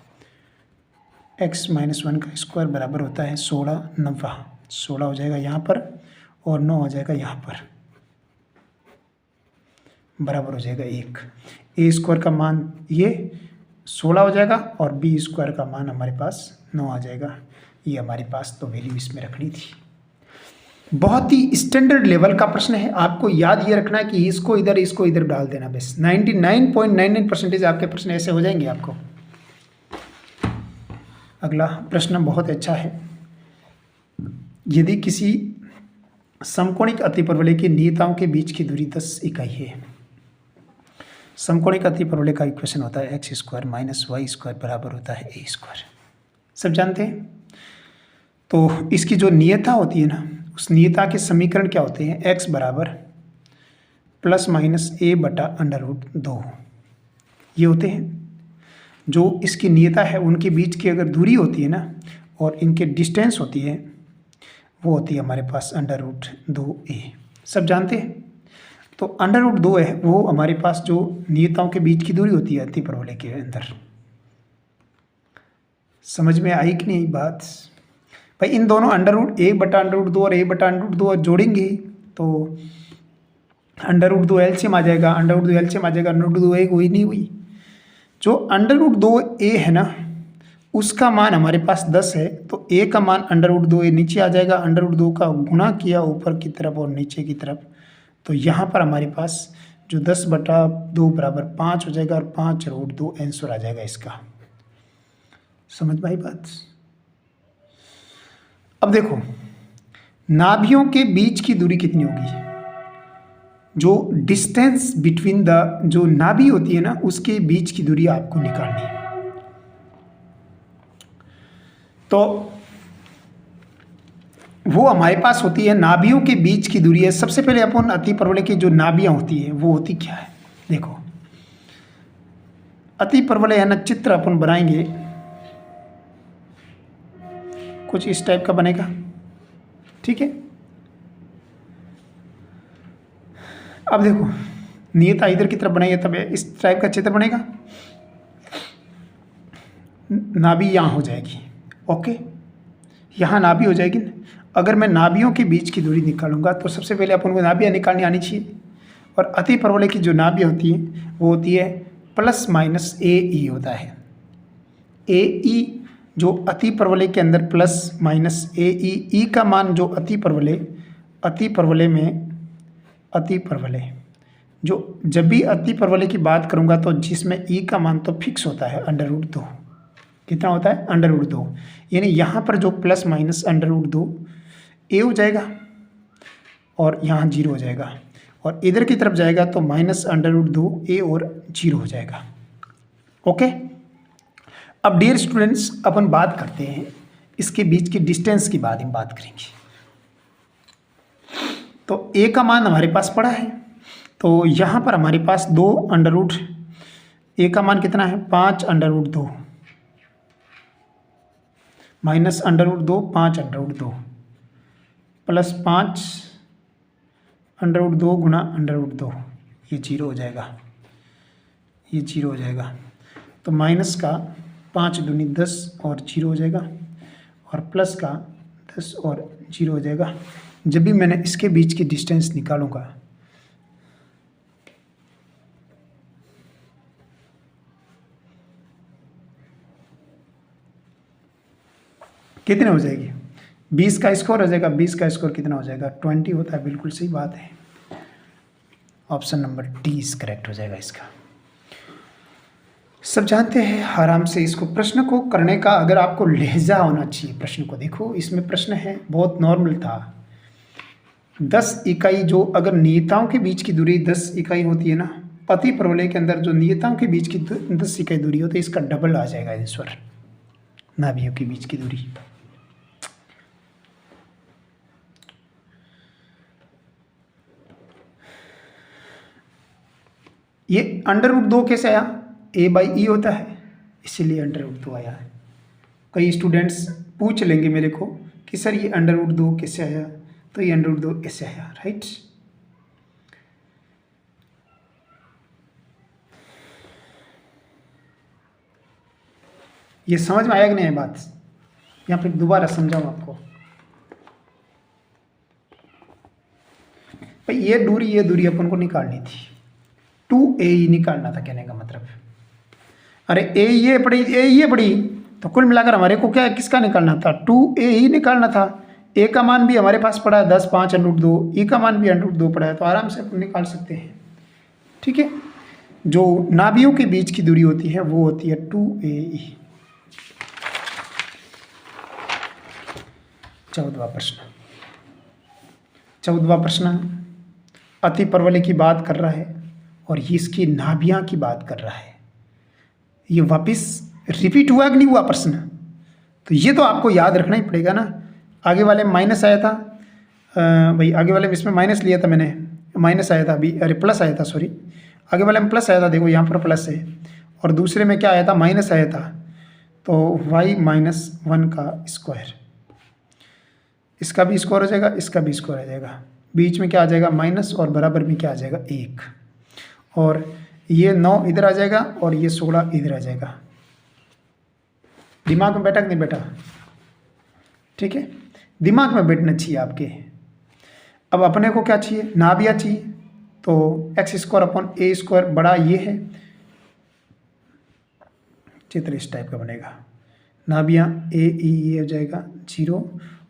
Speaker 1: x माइनस 1 का स्क्वायर बराबर होता है 16 9, 16 हो जाएगा यहाँ पर और 9 हो जाएगा यहाँ पर, बराबर हो जाएगा 1। ए स्क्वायर का मान ये 16 हो जाएगा और b² का मान हमारे पास 9 आ जाएगा। ये हमारे पास तो वैल्यू इसमें रखनी थी। बहुत ही स्टैंडर्ड लेवल का प्रश्न है, आपको याद ये रखना है कि इसको इधर डाल देना बस। 99.99% आपके प्रश्न ऐसे हो जाएंगे आपको। अगला प्रश्न बहुत अच्छा है। यदि किसी समकोणिक अतिपरवलय की नियताओं के बीच की दूरी 10 इकाई है, समकोणिक अतिपरवलय का इक्वेशन होता है x² माइनस y² बराबर होता है a²। सब जानते हैं। तो इसकी जो नियता होती है ना, उस नियता के समीकरण क्या होते हैं, x बराबर +-a/√2 ये होते हैं। जो इसकी नियता है उनके बीच की अगर दूरी होती है ना, और इनके डिस्टेंस होती है वो होती है हमारे पास √2a। सब जानते हैं। तो √2 है वो हमारे पास जो नियताओं के बीच की दूरी होती है अति परवलय के अंदर। समझ में आई कि नहीं बात भाई? इन दोनों √1/√2 और a/√2 जोड़ेंगे तो √2 एलसीएम आ जाएगा, √2 एलसीएम आ जाएगा, √2 हुई नहीं हुई। जो √2a है ना उसका मान हमारे पास 10 है, तो a का मान √2a नीचे आ जाएगा, √2 का गुणा किया ऊपर की तरफ और नीचे की तरफ, तो यहाँ पर हमारे पास जो 10/2 बराबर 5 हो जाएगा और 5√2 आंसर आ जाएगा इसका। समझ में आई बात? अब देखो नाभियों के बीच की दूरी कितनी होगी? जो डिस्टेंस बिटवीन द जो नाभि होती है ना उसके बीच की दूरी आपको निकालनी है। तो वो हमारे पास होती है नाभियों के बीच की दूरी है। सबसे पहले अपन अति परवलय की जो नाभियां होती है वो होती क्या है? देखो अति परवलय है ना, चित्र अपन बनाएंगे कुछ इस टाइप का बनेगा, ठीक है। अब देखो नियता इधर की तरफ बनाइए तब इस टाइप का चित्र बनेगा। नाभि यहाँ हो जाएगी, ओके, यहाँ नाभि हो जाएगी ना। अगर मैं नाभियों के बीच की दूरी निकालूंगा तो सबसे पहले अपन को नाभियाँ निकालनी आनी चाहिए। और अति परवलय की जो नाभियाँ होती हैं वो होती है +- होता है। AE जो अति परवलय के अंदर +-AE का मान जो अति परवलय जो जब भी अति परवलय की बात करूंगा तो जिसमें E का मान तो फिक्स होता है √2। कितना होता है? √2। यानी यहाँ पर जो +-√2 a हो जाएगा और यहाँ 0 हो जाएगा, और इधर की तरफ जाएगा तो -√2 a और 0 हो जाएगा, ओके। अब डियर स्टूडेंट्स अपन बात करते हैं इसके बीच की डिस्टेंस की बात करेंगे। तो a का मान हमारे पास पड़ा है, तो यहाँ पर हमारे पास a का मान कितना है? 5√2 -√2 5√2 +5√2 गुणा √2, ये 0 हो जाएगा, ये 0 हो जाएगा। तो माइनस का 5 दूनी 10 और 0 हो जाएगा, और प्लस का 10 और 0 हो जाएगा। जब भी मैंने इसके बीच की डिस्टेंस निकालूंगा कितने हो जाएगी? 20 का स्कोर हो जाएगा। 20 का स्कोर कितना हो जाएगा? 20 होता है। बिल्कुल सही बात है, option number D is correct हो जाएगा इसका। सब जानते हैं आराम से इसको प्रश्न को करने का अगर आपको लहजा होना चाहिए प्रश्न को। देखो इसमें प्रश्न है बहुत नॉर्मल था, 10 इकाई जो अगर नियताओं के बीच की दूरी 10 इकाई होती है ना, अति परवलय के अंदर जो नियताओं के बीच की 10 इकाई दूरी होती है, इसका डबल आ जाएगा आंसर, नाभियों के बीच की दूरी। ये √2 कैसे आया? a/e होता है इसीलिए √2 आया है। कई स्टूडेंट्स पूछ लेंगे मेरे को कि सर ये √2 कैसे आया? तो ये √2 ऐसे आया, राइट। ये समझ में आया कि नहीं बात? या फिर दोबारा समझाऊं आपको? भाई ये दूरी अपन को निकालनी थी, 2a निकालना था, कहने का मतलब। अरे ये पड़ी तो कुल मिलाकर हमारे को क्या किसका निकालना था? 2a निकालना था। a का मान भी हमारे पास पड़ा है 10 5√2, e का मान भी √2 पड़ा है, तो आराम से अपन निकाल सकते हैं, ठीक है। जो नाभियों के बीच की दूरी होती है वो होती है 2a। 14वां प्रश्न अति परवलय की बात कर रहा है और ये इसकी नाभियां की बात कर रहा है। ये वापस रिपीट हुआ कि नहीं हुआ प्रश्न? तो ये तो आपको याद रखना ही पड़ेगा ना। आगे वाले में माइनस आया था, भाई आगे वाले में इसमें माइनस लिया था मैंने, माइनस आया था अभी, अरे प्लस आया था, सॉरी आगे वाले में प्लस आया था, देखो यहाँ पर प्लस है, और दूसरे में क्या आया था? माइनस आया था। तो y माइनस 1 का स्क्वायर, इसका भी स्क्वायर हो जाएगा, इसका भी स्क्वायर हो जाएगा, बीच में क्या आ जाएगा माइनस और बराबर में क्या आ जाएगा 1, और ये 9 इधर आ जाएगा और ये 16 इधर आ जाएगा। दिमाग में बैठा कि नहीं बैठा? ठीक है, दिमाग में बैठना चाहिए आपके। अब अपने को क्या चाहिए, नाभिया चाहिए, तो x square upon a square बड़ा ये है, चित्र इस टाइप का बनेगा। नाभिया ए ई ये हो जाएगा 0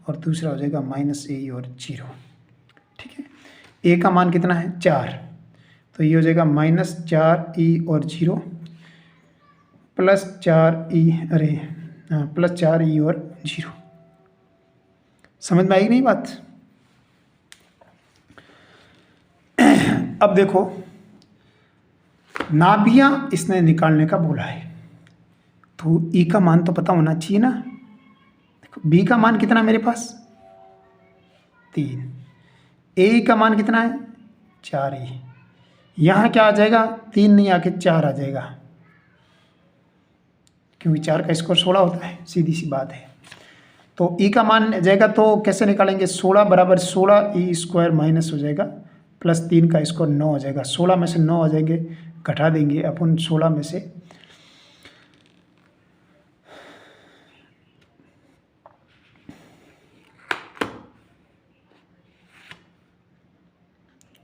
Speaker 1: और दूसरा हो जाएगा माइनस ए ई और 0। ठीक है, ए का मान कितना है 4, तो ये हो जाएगा माइनस 4 ई और 0 प्लस 4 ई, अरे हाँ प्लस 4 ई और 0। समझ में आई नहीं बात? अब देखो, नाभिया इसने निकालने का बोला है, तो ई का मान तो पता होना चाहिए ना। देखो बी का मान कितना मेरे पास 3, ए का मान कितना है 4 ई, यहाँ क्या आ जाएगा 3 नहीं आके 4 आ जाएगा, क्योंकि 4 का स्क्वायर 16 होता है, सीधी सी बात है। तो ई का मान आ जाएगा, तो कैसे निकालेंगे, 16 बराबर 16 ई स्क्वायर माइनस हो जाएगा प्लस 3 का स्क्वायर 9 हो जाएगा। 16 में से 9 आ जाएंगे, घटा देंगे अपन 16 में से,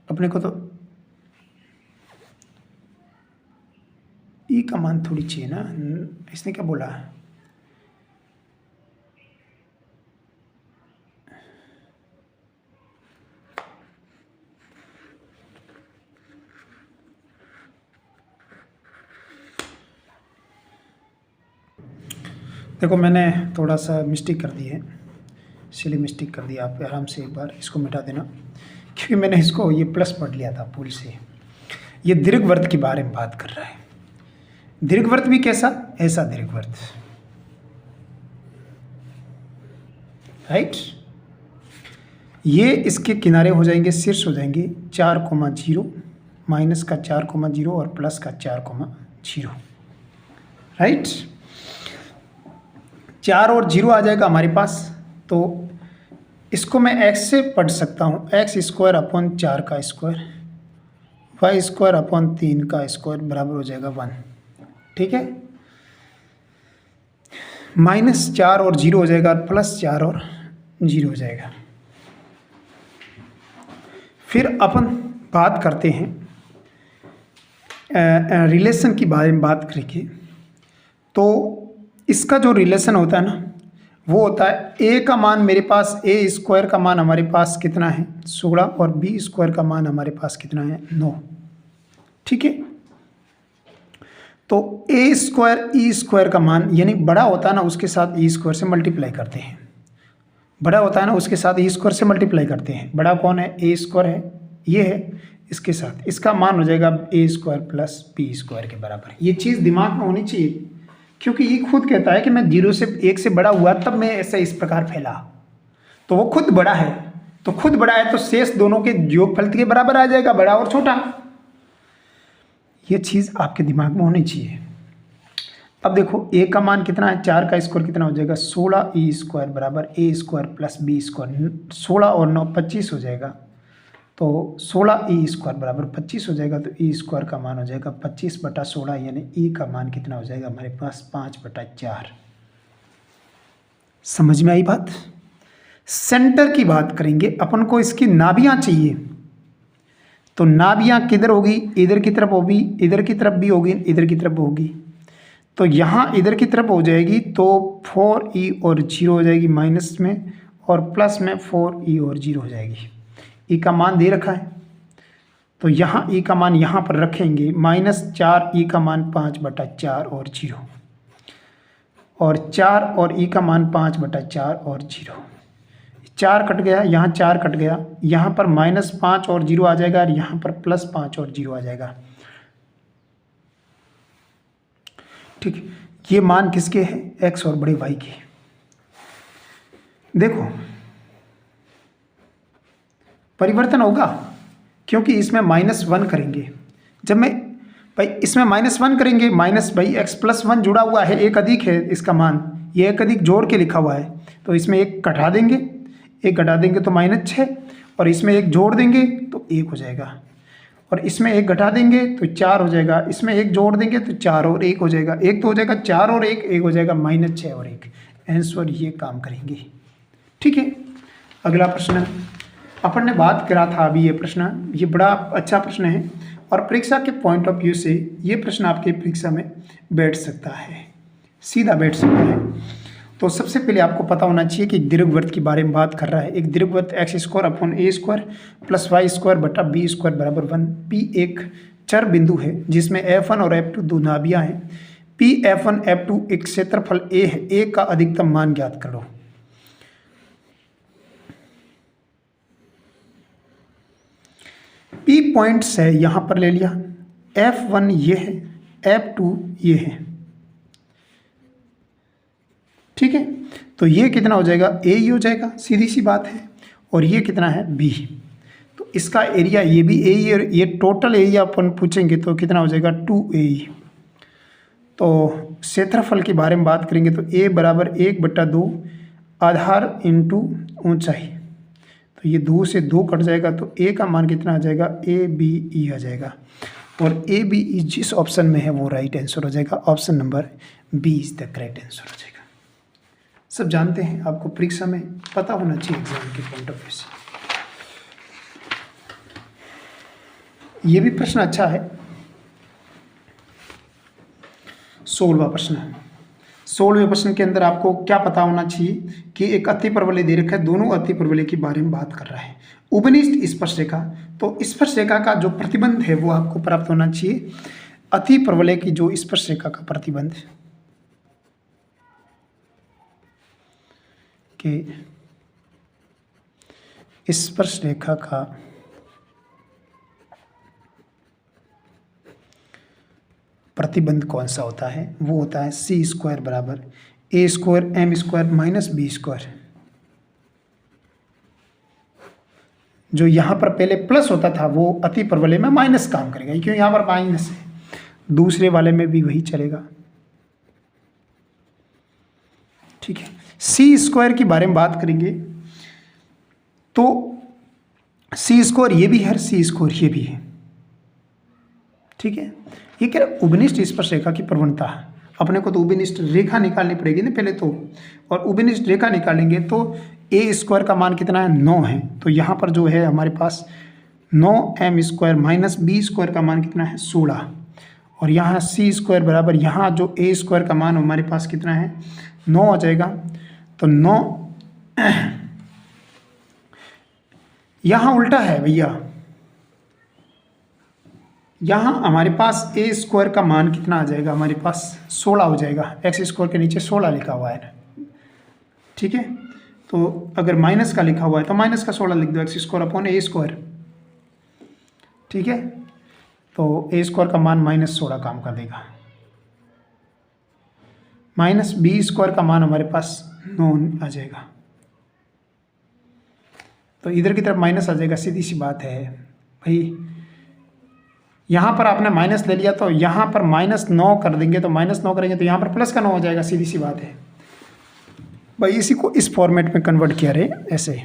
Speaker 1: अपने को तो ई का मान थोड़ी चाहिए ना, इसने क्या बोला, देखो मैंने थोड़ा सा मिस्टेक कर दी है, सिली मिस्टेक कर दी, आप आराम से एक बार इसको मिटा देना, क्योंकि मैंने इसको ये प्लस पढ़ लिया था भूल से। ये दीर्घवृत्त के बारे में बात कर रहा है। दीर्घवृत्त भी कैसा, ऐसा दीर्घवृत्त, राइट। ये इसके किनारे हो जाएंगे, शीर्ष हो जाएंगे 4,0 माइनस का 4,0 और प्लस का 4,0, राइट। 4 और 0 आ जाएगा हमारे पास, तो इसको मैं x से पढ़ सकता हूँ, एक्स स्क्वायर अपॉन 4 का स्क्वायर, वाई स्क्वायर अपॉन 3 का स्क्वायर बराबर हो जाएगा 1। ठीक है, माइनस 4 और 0 हो जाएगा, प्लस 4 और 0 हो जाएगा। फिर अपन बात करते हैं रिलेशन की बारे में बात करेंगे। तो इसका जो रिलेशन होता है ना, वो होता है ए का मान मेरे पास, ए स्क्वायर का मान हमारे पास कितना है 16 और बी स्क्वायर का मान हमारे पास कितना है 9। ठीक है, तो ए स्क्वायर ई स्क्वायर का मान, यानी बड़ा होता है ना उसके साथ ई स्क्वायर से मल्टीप्लाई करते हैं, बड़ा होता है ना उसके साथ ई स्क्वायर से मल्टीप्लाई करते हैं। बड़ा कौन है, ए स्क्वायर है, ये है, इसके साथ इसका मान हो जाएगा a square plus b square के बराबर। ये चीज़ दिमाग में होनी चाहिए, क्योंकि ये खुद कहता है कि मैं 0 से 1 से बड़ा हुआ तब मैं ऐसे इस प्रकार फैला, तो वो खुद बड़ा है, तो खुद बड़ा है तो शेष दोनों के योगफल के बराबर आ जाएगा, बड़ा और छोटा। ये चीज़ आपके दिमाग में होनी चाहिए। अब देखो ए का मान कितना है, 4 का स्क्वायर कितना हो जाएगा 16 ई स्क्वायर बराबर a square plus b square, 16 और 9 25 हो जाएगा, तो 16 ई स्क्वायर बराबर 25 हो जाएगा, तो ई स्क्वायर का मान हो जाएगा 25/16, यानी ई का मान कितना हो जाएगा हमारे पास 5/4। समझ में आई बात? सेंटर की बात करेंगे अपन को, इसकी नाभियाँ चाहिए, तो नाभियाँ किधर होगी, इधर की तरफ होगी, इधर की तरफ भी होगी, इधर की तरफ होगी, तो यहाँ इधर की तरफ हो जाएगी, तो 4e और 0 हो जाएगी माइनस में, और प्लस में 4e और 0 हो जाएगी। ई का मान दे रखा है, तो यहाँ ई का मान यहाँ पर रखेंगे, -4e का मान 5/4 और 0, और 4 और ई का मान 5/4 और 0, 4 कट गया, यहाँ 4 कट गया, यहाँ पर -5 और 0 आ जाएगा, और यहाँ पर +5 और 0 आ जाएगा। ठीक, ये मान किसके हैं, एक्स और बड़े वाई के। देखो परिवर्तन होगा, क्योंकि इसमें -1 करेंगे, जब मैं भाई इसमें -1 करेंगे, माइनस भाई x+1 जुड़ा हुआ है, एक अधिक है इसका मान, ये एक अधिक जोड़ के लिखा हुआ है, तो इसमें एक घटा देंगे, एक घटा देंगे तो -6, और इसमें एक जोड़ देंगे तो 1 हो जाएगा, और इसमें एक घटा देंगे तो 4 हो जाएगा, इसमें एक जोड़ देंगे तो 4 और 1 हो जाएगा, एक तो हो जाएगा 4 और 1 हो जाएगा -6 और 1। आंसर ये काम करेंगे। ठीक है, अगला प्रश्न अपन ने बात करा था अभी, ये प्रश्न ये बड़ा अच्छा प्रश्न है और परीक्षा के पॉइंट ऑफ व्यू से ये प्रश्न आपके परीक्षा में बैठ सकता है, सीधा बैठ सकता है। तो सबसे पहले आपको पता होना चाहिए कि दीर्घवृत्त के बारे में बात कर रहा है। एक दीर्घवृत्त x² + y² + b² = 1। P एक चर बिंदु है जिसमें F1 और F2 दो नाभियां हैं। P F1 F2 एक क्षेत्रफल A है। A का अधिकतम मान ज्ञात करो। P पॉइंट्स है, यहां पर ले लिया, F1 ये है, F2 ये है। ठीक है, तो ये कितना हो जाएगा, A ही हो जाएगा, सीधी सी बात है। और ये कितना है, B। तो इसका एरिया ये भी A ही, और ये टोटल एरिया अपन पूछेंगे तो कितना हो जाएगा, 2A। तो क्षेत्रफल के बारे में बात करेंगे तो A बराबर 1/2 आधार इंटू ऊंचाई। तो ये 2 से 2 कट जाएगा तो A का मान कितना आ जाएगा, ABE आ जाएगा। और ABE जिस ऑप्शन में है वो राइट आंसर हो जाएगा। Option number B is the correct answer हो जाएगा। सब जानते हैं, आपको परीक्षा में पता होना चाहिए एग्जाम के पॉइंट ऑफ व्यू से। ये भी प्रश्न अच्छा है। 16वां प्रश्न है। 16वें प्रश्न के अंदर आपको क्या पता होना चाहिए कि एक अतिपरवलय दे रखा है, दोनों अतिपरवलय के बारे में बात कर रहा है। उपनिष्ठ स्पर्शरेखा, तो स्पर्शरेखा का जो प्रतिबंध है वो आपको प्राप्त होना चाहिए। अतिपरवलय की जो स्पर्शरेखा का प्रतिबंध कि स्पर्शरेखा का प्रतिबंध कौन सा होता है, वो होता है C² बराबर A² M² - B²। जो यहाँ पर पहले प्लस होता था वो अतिपरवलय में माइनस काम करेगा, क्यों, यहाँ पर माइनस है। दूसरे वाले में भी वही चलेगा। ठीक है, C² के बारे में बात करेंगे तो C² ये भी है, C² ये भी है। ठीक है, ये कह रहा उपनिष्ठ स्पर्शरेखा की प्रवणता। अपने को तो उपनिष्ठ रेखा निकालनी पड़ेगी ना पहले तो, और उपनिष्ठ रेखा निकालेंगे तो A² का मान कितना है, 9 है। तो यहाँ पर जो है हमारे पास 9M² - B² का मान कितना है, 16। और यहाँ C² बराबर यहाँ जो A² का मान हमारे पास कितना है, 9 आ जाएगा। तो 9 यहाँ उल्टा है भैया, यहाँ हमारे पास A² का मान कितना आ जाएगा, हमारे पास 16 हो जाएगा। x² के नीचे 16 लिखा हुआ है। ठीक है, तो अगर माइनस का लिखा हुआ है तो माइनस का 16 लिख दो, x²/A²। ठीक है, तो A² का मान -16 काम कर देगा। -B² का मान हमारे पास 9 आ जाएगा। तो इधर की तरफ माइनस आ जाएगा, सीधी सी बात है भाई। यहाँ पर आपने माइनस ले लिया तो यहाँ पर -9 कर देंगे, तो -9 करेंगे तो यहाँ पर प्लस का 9 हो जाएगा, सीधी सी बात है भाई। इसी को इस फॉर्मेट में कन्वर्ट किया रहे ऐसे,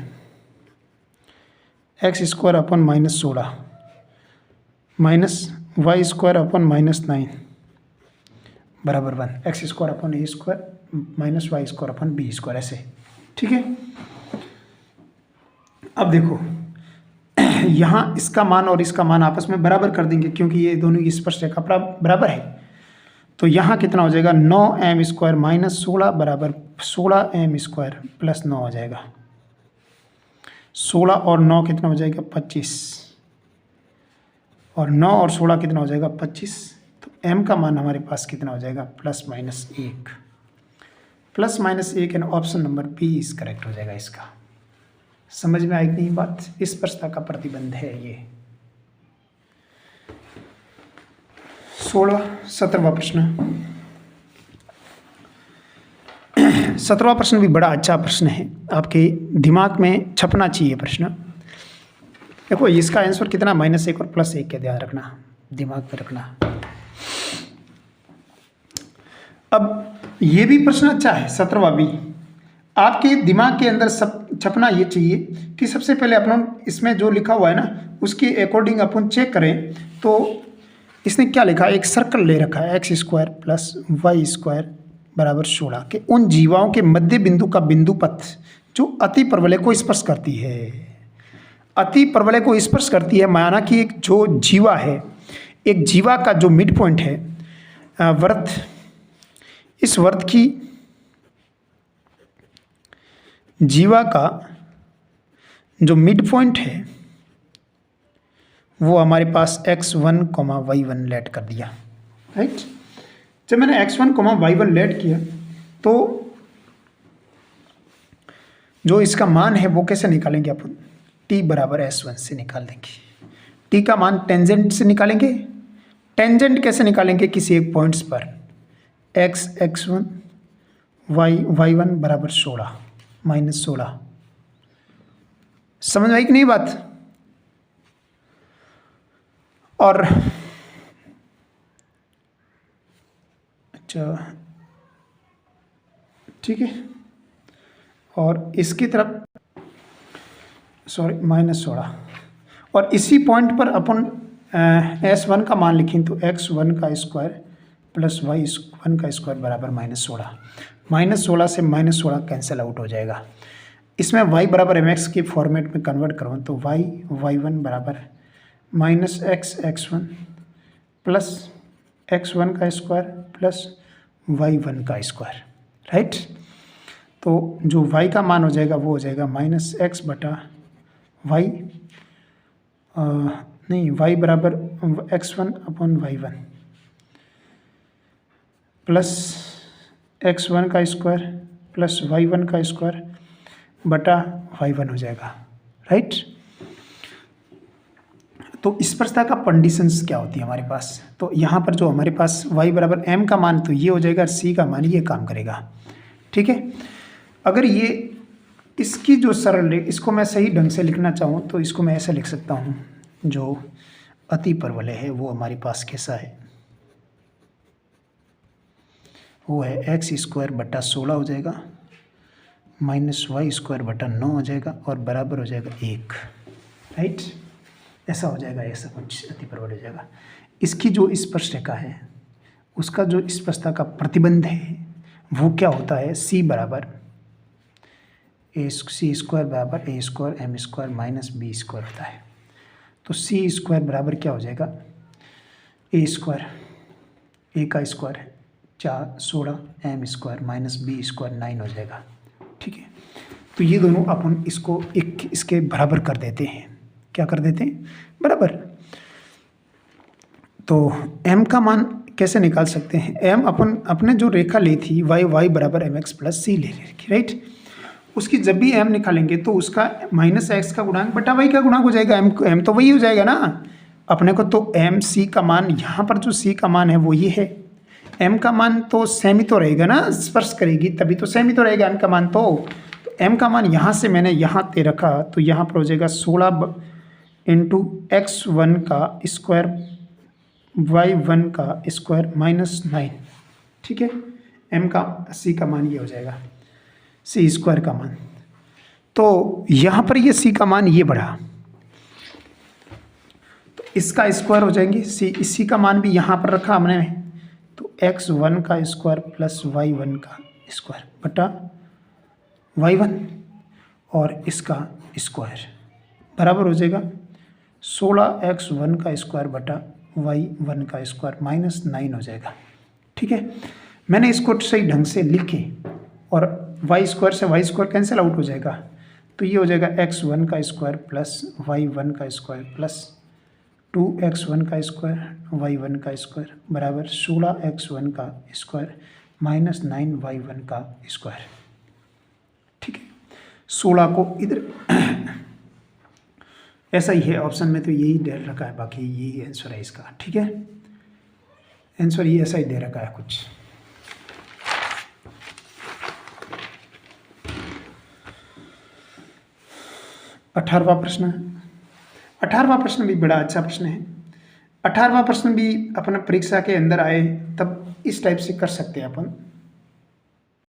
Speaker 1: x² अपन -16 -y² अपन -9 बराबर 1, x² अपन A² -y² अपन B² ऐसे। ठीक है, अब देखो यहाँ इसका मान और इसका मान आपस में बराबर कर देंगे क्योंकि ये दोनों की स्पर्शरेखा बराबर है। तो यहाँ कितना हो जाएगा, 9M² - 16 बराबर 16M² + 9 आ जाएगा। 16 और 9 कितना हो जाएगा, 25। और 9 और 16 कितना हो जाएगा, 25। तो M का मान हमारे पास कितना हो जाएगा, +-1। +-1 and option number B is correct हो जाएगा इसका। समझ में आई कि नहीं बात। स्पर्शता का प्रतिबंध है ये। 17वां प्रश्न। 17वां प्रश्न भी बड़ा अच्छा प्रश्न है, आपके दिमाग में छपना चाहिए प्रश्न। देखो इसका आंसर कितना, -1 और +1 का ध्यान रखना, दिमाग में रखना। अब ये भी प्रश्न अच्छा है, 17वां भी। आपके दिमाग के अंदर सब छपना ये चाहिए कि सबसे पहले अपन इसमें जो लिखा हुआ है ना उसके अकॉर्डिंग अपन चेक करें। तो इसने क्या लिखा है, एक सर्कल ले रखा है X square plus Y square बराबर 16 के उन जीवाओं के मध्य बिंदु का बिंदु पथ जो अति परवलय को स्पर्श करती है। अति परवलय को स्पर्श करती है माना कि एक जो जीवा है, एक जीवा का जो मिड पॉइंट है वर्त, इस वर्त की जीवा का जो मिड पॉइंट है वो हमारे पास x1, y1 लेट कर दिया, राइट। जब मैंने x1, y1 लेट किया तो जो इसका मान है वो कैसे निकालेंगे अपन, t बराबर s1 से निकाल देंगे। t का मान टेंजेंट से निकालेंगे। टेंजेंट कैसे निकालेंगे, किसी एक पॉइंट्स पर x1 y1 बराबर 16 माइनस 16। समझ आई कि नहीं बात। और अच्छा ठीक है, और इसकी तरफ माइनस 16, और इसी पॉइंट पर अपन s1 का मान लिखें तो x1 का स्क्वायर प्लस y1 का स्क्वायर बराबर माइनस 16। माइनस 16 से माइनस 16 कैंसिल आउट हो जाएगा। इसमें y बराबर mx के फॉर्मेट में कन्वर्ट करूँ तो y1 बराबर माइनस x1 प्लस x1 का स्क्वायर प्लस y1 का स्क्वायर, राइट। तो जो y का मान हो जाएगा वो हो जाएगा माइनस x बटा y, नहीं y बराबर x1 upon y1 plus x1 का स्क्वायर प्लस y1 का स्क्वायर बटा y1 हो जाएगा, राइट। तो स्पर्शता का कंडीशंस क्या होती है हमारे पास, तो यहाँ पर जो हमारे पास y बराबर m का मान तो ये हो जाएगा, c का मान ये काम करेगा, ठीक है। अगर ये इसकी जो सरल इसको मैं सही ढंग से लिखना चाहूँ तो इसको मैं ऐसा लिख सकता हूँ, जो अति परवलय है वो हमारे पास कैसा है, वो है एक्स स्क्वायर बटा 16 हो जाएगा माइनस वाई स्क्वायर बटा 9 हो जाएगा और बराबर हो जाएगा 1, राइट। ऐसा हो जाएगा, ऐसा कुछ अति परवलय हो जाएगा। इसकी जो स्पर्श रेखा है उसका जो स्पर्शता का प्रतिबंध है वो क्या होता है, c बराबर सी स्क्वायर बराबर a square m square minus B square होता है। तो सी स्क्वायर बराबर क्या हो जाएगा, ए स्क्वायर, ए का square 16 M square minus B square 9 हो जाएगा, ठीक है। तो ये दोनों अपन इसको एक इसके बराबर कर देते हैं, क्या कर देते हैं, बराबर। तो m का मान कैसे निकाल सकते हैं, m अपन अपने जो रेखा ली थी y बराबर mx प्लस सी ले रखी, राइट। उसकी जब भी m निकालेंगे तो उसका माइनस एक्स का गुणांक बटा y का गुणांक हो जाएगा, m तो वही हो जाएगा ना अपने को। तो m c का मान, यहाँ पर जो c का मान है वो ये है, m का मान तो सेम ही तो रहेगा ना, स्पर्श करेगी तभी तो सेम ही तो रहेगा m का मान। तो m का मान यहाँ से मैंने यहाँ दे रखा तो यहाँ पर हो जाएगा 16 इंटू x1 का स्क्वायर y1 का स्क्वायर माइनस 9, ठीक है। m का c का मान ये हो जाएगा, c स्क्वायर का मान। तो यहाँ पर ये c का मान ये बढ़ा तो इसका स्क्वायर हो जाएंगे, c का मान भी यहाँ पर रखा हमने, तो x1 का स्क्वायर प्लस y1 का स्क्वायर बटा y1 और इसका स्क्वायर बराबर हो जाएगा 16x1 का स्क्वायर बटा y1 का स्क्वायर माइनस 9 हो जाएगा, ठीक है। मैंने इसको सही ढंग से लिखे और y स्क्वायर से y स्क्वायर कैंसिल आउट हो जाएगा, तो ये हो जाएगा x1 का स्क्वायर प्लस y1 का स्क्वायर प्लस 2x1 का स्क्वायर y1 का स्क्वायर बराबर 16x1 का स्क्वायर माइनस 9y1 का स्क्वायर, ठीक है। 16 को इधर ऐसा ही है ऑप्शन में, तो यही दे रखा है, बाकी यही आंसर है इसका, ठीक है। आंसर ये ऐसा ही दे रखा है कुछ। अठारहवां प्रश्न भी बड़ा अच्छा प्रश्न है। 18वां प्रश्न भी अपना परीक्षा के अंदर आए तब इस टाइप से कर सकते हैं अपन।